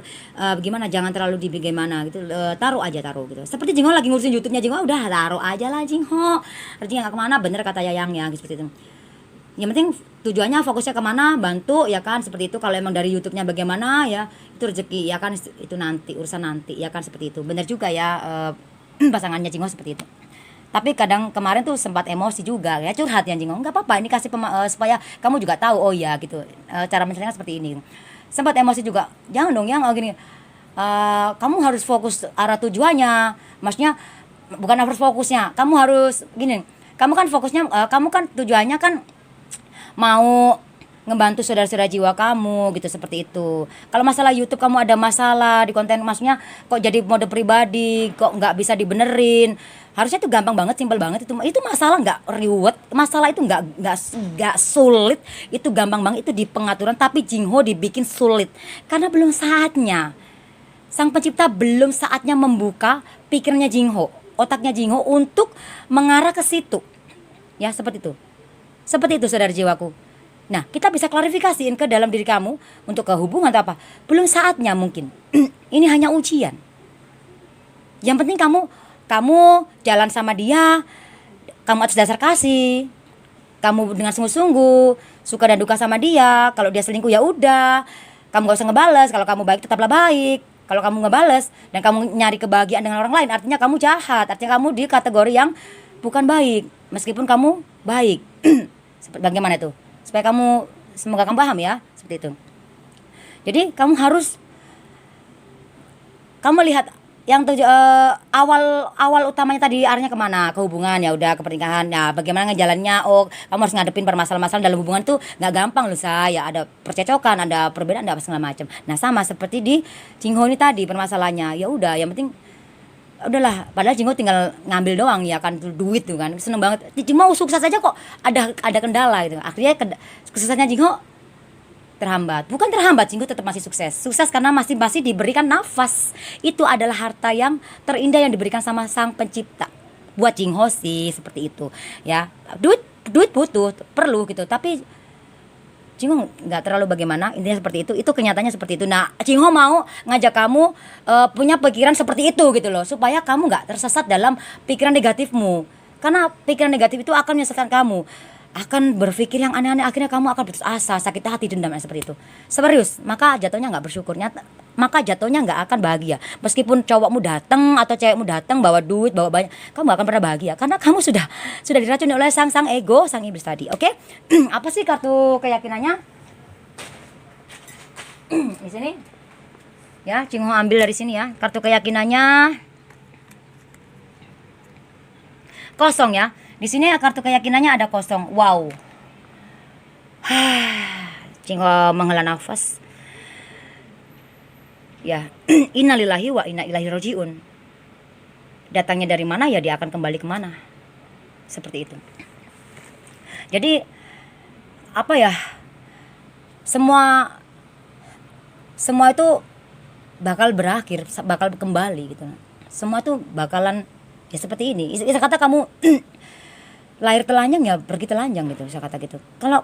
gimana, jangan terlalu di bagaimana gitu. Taruh gitu. Seperti Jingho lagi ngurusin YouTube-nya Jingho, udah taruh aja lah Jingho. Artinya nggak kemana, bener kata Yayang ya, gitu seperti itu. Yang penting tujuannya fokusnya kemana, bantu ya kan, seperti itu. Kalau emang dari YouTube-nya bagaimana ya, itu rezeki ya kan, itu nanti urusan nanti ya kan, seperti itu. Bener juga ya pasangannya Jingho seperti itu. Tapi kadang kemarin tuh sempat emosi juga ya, curhat ya Jingho. Nggak apa-apa, ini kasih supaya kamu juga tahu, oh ya gitu, cara menceritakan seperti ini. Sempat emosi juga, jangan dong yang gini, kamu harus fokus arah tujuannya, maksudnya bukan harus fokusnya, kamu harus gini, kamu kan fokusnya, kamu kan tujuannya kan mau ngebantu saudara-saudara jiwa kamu gitu, seperti itu. Kalau masalah YouTube kamu ada masalah di konten, maksudnya kok jadi mode pribadi, kok nggak bisa dibenerin, harusnya itu gampang banget, simpel banget itu masalah nggak ribet, masalah itu nggak sulit, itu gampang banget, itu di pengaturan. Tapi Jingho dibikin sulit karena belum saatnya, sang pencipta belum saatnya membuka pikirnya Jingho, otaknya Jingho untuk mengarah ke situ ya, seperti itu saudara jiwaku. Nah, kita bisa klarifikasiin ke dalam diri kamu untuk ke hubungan atau apa. Belum saatnya mungkin. Ini hanya ujian. Yang penting kamu jalan sama dia, kamu atas dasar kasih. Kamu dengan sungguh-sungguh suka dan duka sama dia. Kalau dia selingkuh ya udah, kamu gak usah ngebales. Kalau kamu baik tetaplah baik. Kalau kamu ngebales dan kamu nyari kebahagiaan dengan orang lain, artinya kamu jahat. Artinya kamu di kategori yang bukan baik, meskipun kamu baik. Bagaimana itu? Supaya semoga kamu paham ya, seperti itu. Jadi kamu lihat yang awal utamanya tadi, arahnya kemana, ke hubungan ya udah, ke pernikahan ya, bagaimana ngejalannya. Oh, kamu harus ngadepin permasalahan-masalahan dalam hubungan tuh nggak gampang loh saya, ada percecokan, ada perbedaan, ada apa segala macam. Nah sama seperti di Jingho ini tadi, permasalahannya ya udah, yang penting udahlah, padahal Jingho tinggal ngambil doang ya kan, duit tuh kan, seneng banget. Cuma sukses aja kok ada kendala gitu. Akhirnya kesuksesannya Jingho terhambat. Bukan terhambat, Jingho tetap masih sukses karena masih diberikan nafas. Itu adalah harta yang terindah yang diberikan sama sang pencipta buat Jingho sih, seperti itu ya. Duit butuh, perlu gitu, tapi Jingho nggak terlalu bagaimana, intinya seperti itu kenyataannya seperti itu. Nah, Jingho mau ngajak kamu punya pikiran seperti itu gitu loh, supaya kamu nggak tersesat dalam pikiran negatifmu. Karena pikiran negatif itu akan menyesatkan kamu, akan berpikir yang aneh-aneh, akhirnya kamu akan putus asa, sakit hati, dendam, seperti itu. Serius, maka jatuhnya nggak bersyukurnya, maka jatuhnya nggak akan bahagia. Meskipun cowokmu datang atau cewekmu datang bawa duit, bawa banyak, kamu nggak akan pernah bahagia karena kamu sudah diracuni oleh sang ego, sang iblis tadi. Oke? Apa sih kartu keyakinannya? Di sini. Ya, Jingho ambil dari sini ya. Kartu keyakinannya kosong ya. Di sini kartu keyakinannya ada kosong. Wow. Jingho menghela nafas. Ya, innalillahi wa inna ilaihi rajiun. Datangnya dari mana ya dia akan kembali kemana. Seperti itu. Jadi apa ya? Semua itu bakal berakhir, bakal kembali gitu. Semua tuh bakalan ya seperti ini. Saya kata kamu lahir telanjang ya pergi telanjang gitu, saya kata gitu. Kalau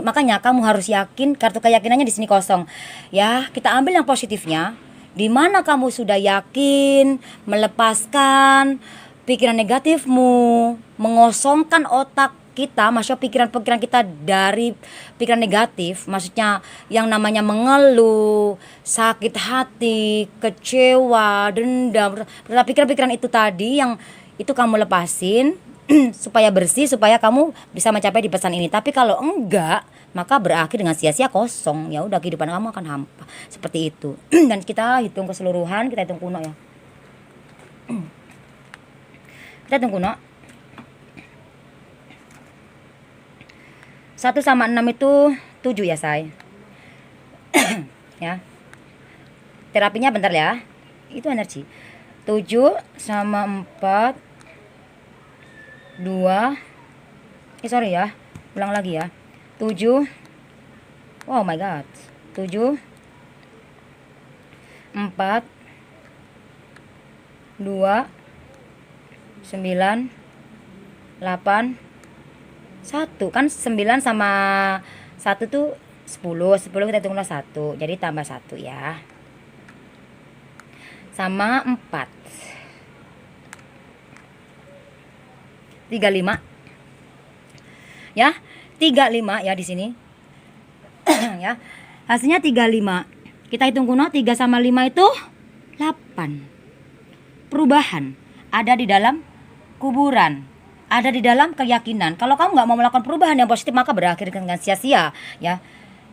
makanya kamu harus yakin, kartu keyakinannya di sini kosong. Ya, kita ambil yang positifnya. Di mana kamu sudah yakin melepaskan pikiran negatifmu, mengosongkan otak kita, maksudnya pikiran-pikiran kita dari pikiran negatif, maksudnya yang namanya mengeluh, sakit hati, kecewa, dendam, pikiran-pikiran itu tadi, yang itu kamu lepasin supaya bersih, supaya kamu bisa mencapai di pesan ini. Tapi kalau enggak, maka berakhir dengan sia-sia, kosong. Ya udah, kehidupan kamu akan hampa. Seperti itu. Dan kita hitung keseluruhan, kita hitung kuno ya. Kita hitung kuno. 1 sama 6 itu 7 ya, say. Ya. Terapinya bentar ya. Itu energi. 7 sama 4 2 sorry ya, ulang lagi ya. 7, oh my god, 7 4 2 9 8 1. Kan 9 sama 1 tuh 10 kita hitung 1, jadi tambah 1 ya, sama 4 35 ya, 35 ya di sini. Ya, hasilnya 35. Kita hitung kuno, 3 sama 5 itu 8. Perubahan. ada di dalam kuburan, ada di dalam keyakinan. Kalau kamu nggak mau melakukan perubahan yang positif, maka berakhir dengan sia-sia, ya.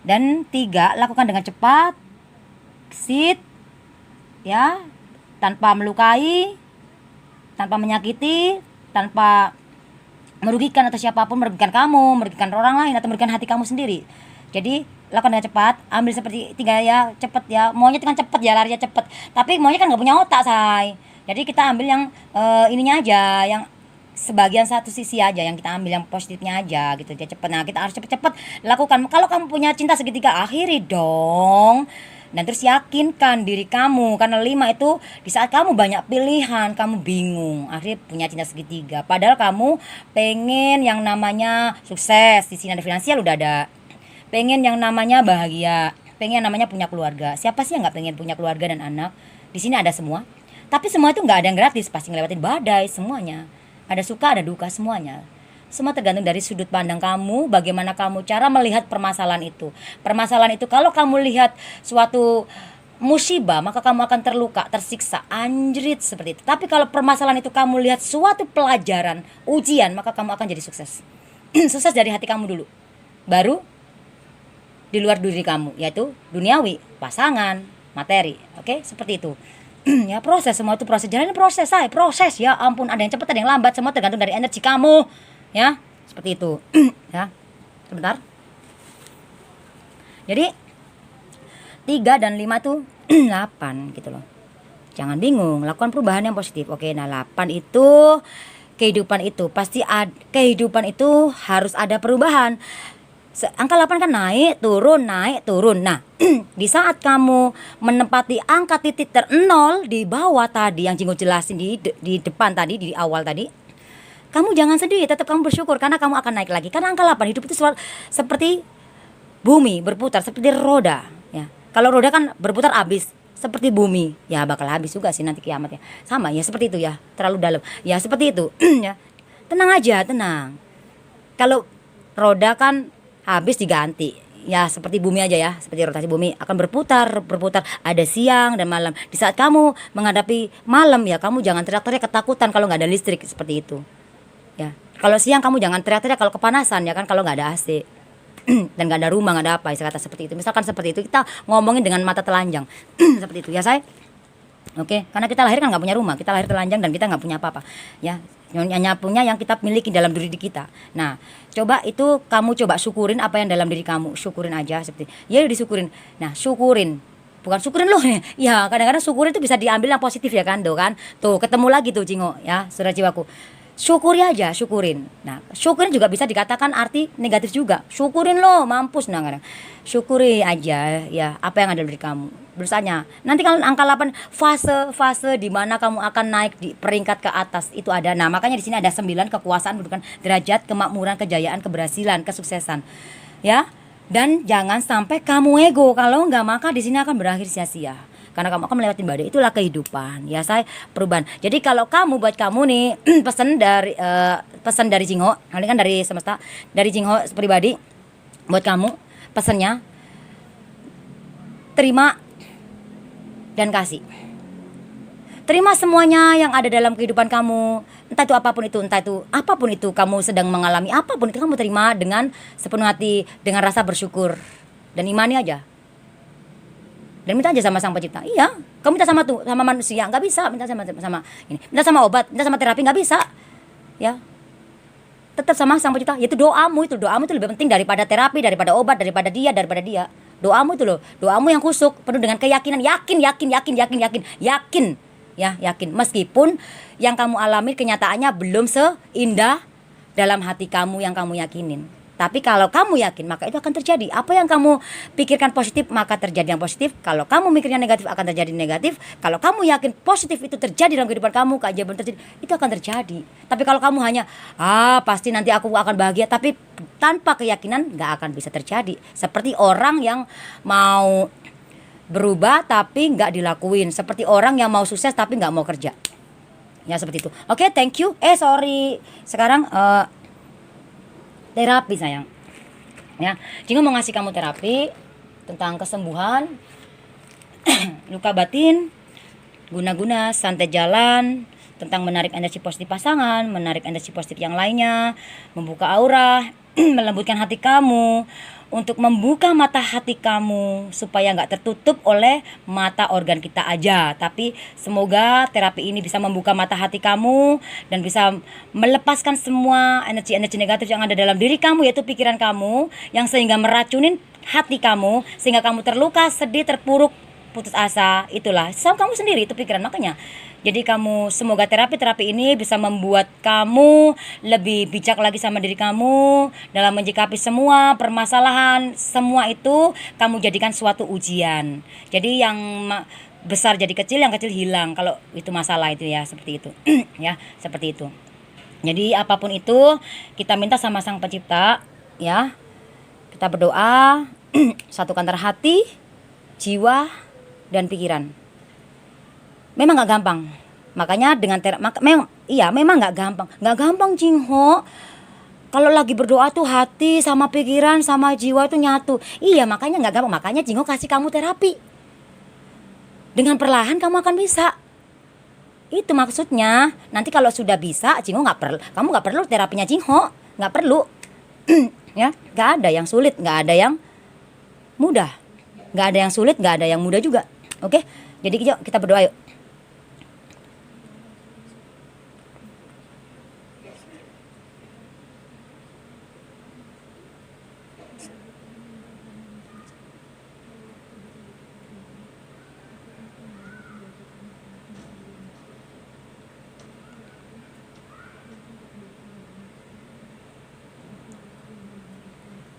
Dan 3, lakukan dengan cepat, sit, ya, tanpa melukai, tanpa menyakiti, tanpa merugikan atau siapapun, merugikan kamu, merugikan orang lain, atau merugikan hati kamu sendiri. Jadi lakukan dengan cepat, ambil seperti 3 ya, cepet ya. Maunya kan cepet ya, larinya cepet. Tapi maunya kan nggak punya otak, say. Jadi kita ambil yang ininya aja, yang sebagian satu sisi aja, yang kita ambil yang positifnya aja gitu. Dia cepet. Nah, kita harus cepet-cepet lakukan. Kalau kamu punya cinta segitiga, akhiri dong. Dan terus yakinkan diri kamu, karena 5 itu di saat kamu banyak pilihan, kamu bingung, akhirnya punya cinta segitiga. Padahal kamu pengen yang namanya sukses, di sini ada finansial udah ada, pengen yang namanya bahagia, pengen yang namanya punya keluarga. Siapa sih yang nggak pengen punya keluarga dan anak? Di sini ada semua. Tapi semua itu nggak ada yang gratis, pasti ngelewatin badai semuanya. Ada suka, ada duka semuanya. Semua tergantung dari sudut pandang kamu, bagaimana kamu cara melihat permasalahan itu. Permasalahan itu kalau kamu lihat suatu musibah, maka kamu akan terluka, tersiksa, anjrit seperti itu. Tapi kalau permasalahan itu kamu lihat suatu pelajaran, ujian, maka kamu akan jadi sukses. Sukses dari hati kamu dulu. Baru di luar diri kamu, yaitu duniawi, pasangan, materi. Oke, seperti itu. Ya, proses, semua itu proses. Jalanin proses, say. Proses, ya ampun, ada yang cepat, ada yang lambat, semua tergantung dari energi kamu. Ya, seperti itu. Ya, sebentar. Jadi 3 dan 5 tuh 8 gitu loh. Jangan bingung, lakukan perubahan yang positif. Oke, nah 8 itu kehidupan itu pasti kehidupan itu harus ada perubahan. Angka 8 kan naik turun. Nah, di saat kamu menempati angka titik ter-0 di bawah tadi yang Jinggo jelasin di depan tadi, di awal tadi, kamu jangan sedih, tetap kamu bersyukur karena kamu akan naik lagi. Karena angka 8 hidup itu seperti bumi berputar, seperti roda, ya. Kalau roda kan berputar habis, seperti bumi, ya bakal habis juga sih nanti kiamatnya. Sama ya, seperti itu ya, terlalu dalam. Ya seperti itu, ya. Tenang aja, tenang. Kalau roda kan habis diganti. Ya seperti bumi aja ya, seperti rotasi bumi akan berputar, ada siang dan malam. Di saat kamu menghadapi malam ya, kamu jangan teriak-teriak ketakutan kalau nggak ada listrik, seperti itu. Ya, kalau siang kamu jangan teriak-teriak kalau kepanasan ya kan, kalau nggak ada AC dan nggak ada rumah, nggak ada apa, istilah kata seperti itu. Misalkan seperti itu, kita ngomongin dengan mata telanjang seperti itu ya, say. Oke, karena kita lahir kan nggak punya rumah, kita lahir telanjang dan kita nggak punya apa-apa, ya. Hanya punya yang kita miliki dalam diri kita. Nah, coba itu kamu coba syukurin apa yang dalam diri kamu, syukurin aja seperti. Ya disyukurin. Nah, syukurin. Bukan syukurin loh. Ya, kadang-kadang syukurin itu bisa diambil yang positif ya kan, tuh kan. Tuh, ketemu lagi tuh Jingo ya, saudara jiwaku. Syukuri aja, syukurin. Nah, syukurin juga bisa dikatakan arti negatif juga. Syukurin loh, mampus. Nah, kadang syukuri aja ya apa yang ada dari kamu. Bersanya. Nanti kalau angka 8 fase di mana kamu akan naik di peringkat ke atas itu ada. Nah, makanya di sini ada 9 kekuasaan, kedudukan, derajat, kemakmuran, kejayaan, keberhasilan, kesuksesan. Ya. Dan jangan sampai kamu ego. Kalau enggak maka di sini akan berakhir sia-sia. Karena kamu akan melewati badai, itulah kehidupan ya, saya perubahan. Jadi kalau kamu, buat kamu nih pesan dari Jingho, ini kan dari semesta, dari Jingho pribadi buat kamu, pesannya terima dan kasih. Terima semuanya yang ada dalam kehidupan kamu, entah itu apapun itu kamu sedang mengalami, apapun itu kamu terima dengan sepenuh hati, dengan rasa bersyukur dan imani aja. Dan minta aja sama Sang Pencipta. Iya, kamu minta sama manusia nggak bisa, minta sama ini, minta sama obat, minta sama terapi nggak bisa, ya. Tetap sama Sang Pencipta. Itu doamu itu lebih penting daripada terapi, daripada obat, daripada dia. Doamu itu loh, doamu yang kusuk, penuh dengan keyakinan, yakin. Ya, yakin. Meskipun yang kamu alami kenyataannya belum seindah dalam hati kamu yang kamu yakinin. Tapi kalau kamu yakin, maka itu akan terjadi. Apa yang kamu pikirkan positif, maka terjadi yang positif. Kalau kamu mikirnya negatif, akan terjadi negatif. Kalau kamu yakin positif itu terjadi dalam kehidupan kamu, keajaiban terjadi, itu akan terjadi. Tapi kalau kamu hanya, pasti nanti aku akan bahagia, tapi tanpa keyakinan, gak akan bisa terjadi. Seperti orang yang mau berubah, tapi gak dilakuin. Seperti orang yang mau sukses, tapi gak mau kerja. Ya, seperti itu. Oke, thank you. Sorry. Sekarang, terapi sayang ya, Jinggo mau ngasih kamu terapi tentang kesembuhan luka batin, guna-guna santet jalan, tentang menarik energi positif pasangan, menarik energi positif yang lainnya, membuka aura, melembutkan hati kamu, untuk membuka mata hati kamu supaya nggak tertutup oleh mata organ kita aja. Tapi semoga terapi ini bisa membuka mata hati kamu dan bisa melepaskan semua energi-energi negatif yang ada dalam diri kamu, yaitu pikiran kamu, yang sehingga meracunin hati kamu, sehingga kamu terluka, sedih, terpuruk, putus asa. Itulah sama kamu sendiri, itu pikiran. Makanya jadi kamu, semoga terapi-terapi ini bisa membuat kamu lebih bijak lagi sama diri kamu dalam menyikapi semua permasalahan. Semua itu kamu jadikan suatu ujian. Jadi yang besar jadi kecil, yang kecil hilang kalau itu masalah itu ya, seperti itu. Ya, seperti itu. Jadi apapun itu kita minta sama Sang Pencipta ya. Kita berdoa satukan antara hati, jiwa, dan pikiran. Memang nggak gampang. Makanya dengan memang nggak gampang Jingho. Kalau lagi berdoa tuh hati sama pikiran sama jiwa itu nyatu. Iya, makanya nggak gampang. Makanya Jingho kasih kamu terapi. Dengan perlahan kamu akan bisa. Itu maksudnya. Nanti kalau sudah bisa, Jingho kamu nggak perlu terapinya Jingho, nggak perlu. Ya, nggak ada yang sulit, nggak ada yang mudah, nggak ada yang sulit, nggak ada yang mudah juga. Oke, jadi yuk kita berdoa yuk.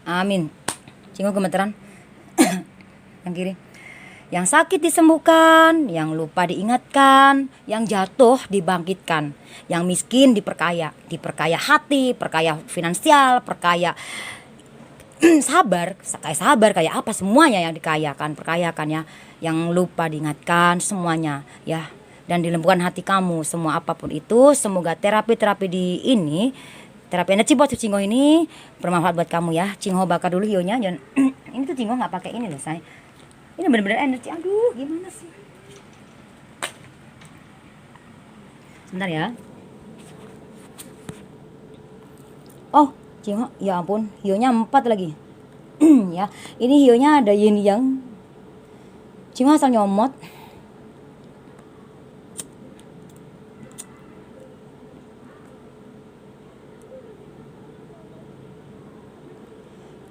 Amin. Jingho gemeteran. Yang kiri. Yang sakit disembuhkan, yang lupa diingatkan, yang jatuh dibangkitkan, yang miskin diperkaya hati, perkaya finansial, perkaya sabar, kayak apa, semuanya yang perkayakan ya, yang lupa diingatkan semuanya ya, dan dilembutkan hati kamu, semua apapun itu. Semoga terapi-terapi di ini, terapi energi buat Jingho ini bermanfaat buat kamu ya. Jingho bakar dulu hionya. Ini tuh Jingho nggak pakai ini loh say. Ini benar-benar energi. Aduh, gimana sih? Sebentar ya. Oh, Jingho, ya ampun, hionya 4 lagi. Ya, ini hionya ada yin yang. Jingho asal nyomot.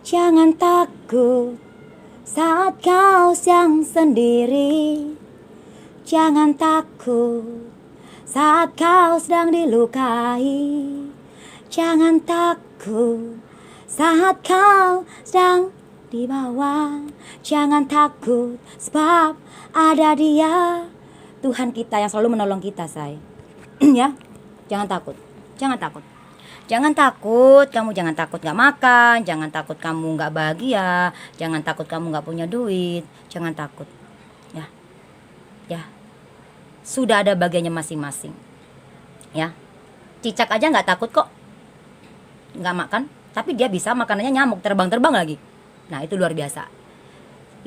Jangan takut saat kau yang sendiri. Jangan takut saat kau sedang dilukai. Jangan takut saat kau sedang di bawah. Jangan takut sebab ada Dia, Tuhan kita yang selalu menolong kita, say. Ya, jangan takut. Jangan takut. Jangan takut, kamu jangan takut gak makan, jangan takut kamu gak bahagia, jangan takut kamu gak punya duit, jangan takut. Ya, ya, sudah ada bagiannya masing-masing. Ya, cicak aja gak takut kok, gak makan, tapi dia bisa makanannya nyamuk, terbang-terbang lagi. Nah, itu luar biasa.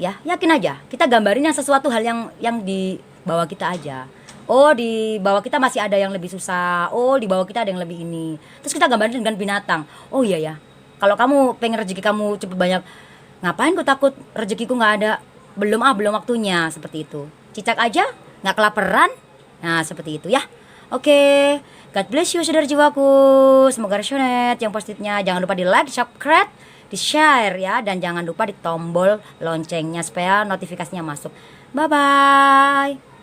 Ya, yakin aja, kita gambarin yang sesuatu hal yang di bawah kita aja. Oh, di bawah kita masih ada yang lebih susah. Oh, di bawah kita ada yang lebih ini. Terus kita gambarin dengan binatang. Oh iya ya, kalau kamu pengen rezeki kamu cepet banyak, ngapain kok takut rezekiku gak ada? Belum waktunya. Seperti itu. Cicak aja gak kelaparan. Nah, seperti itu ya. Oke, God bless you saudara jiwaku. Semoga resonate yang positifnya. Jangan lupa di like, subscribe, di share ya. Dan jangan lupa di tombol loncengnya supaya notifikasinya masuk. Bye-bye.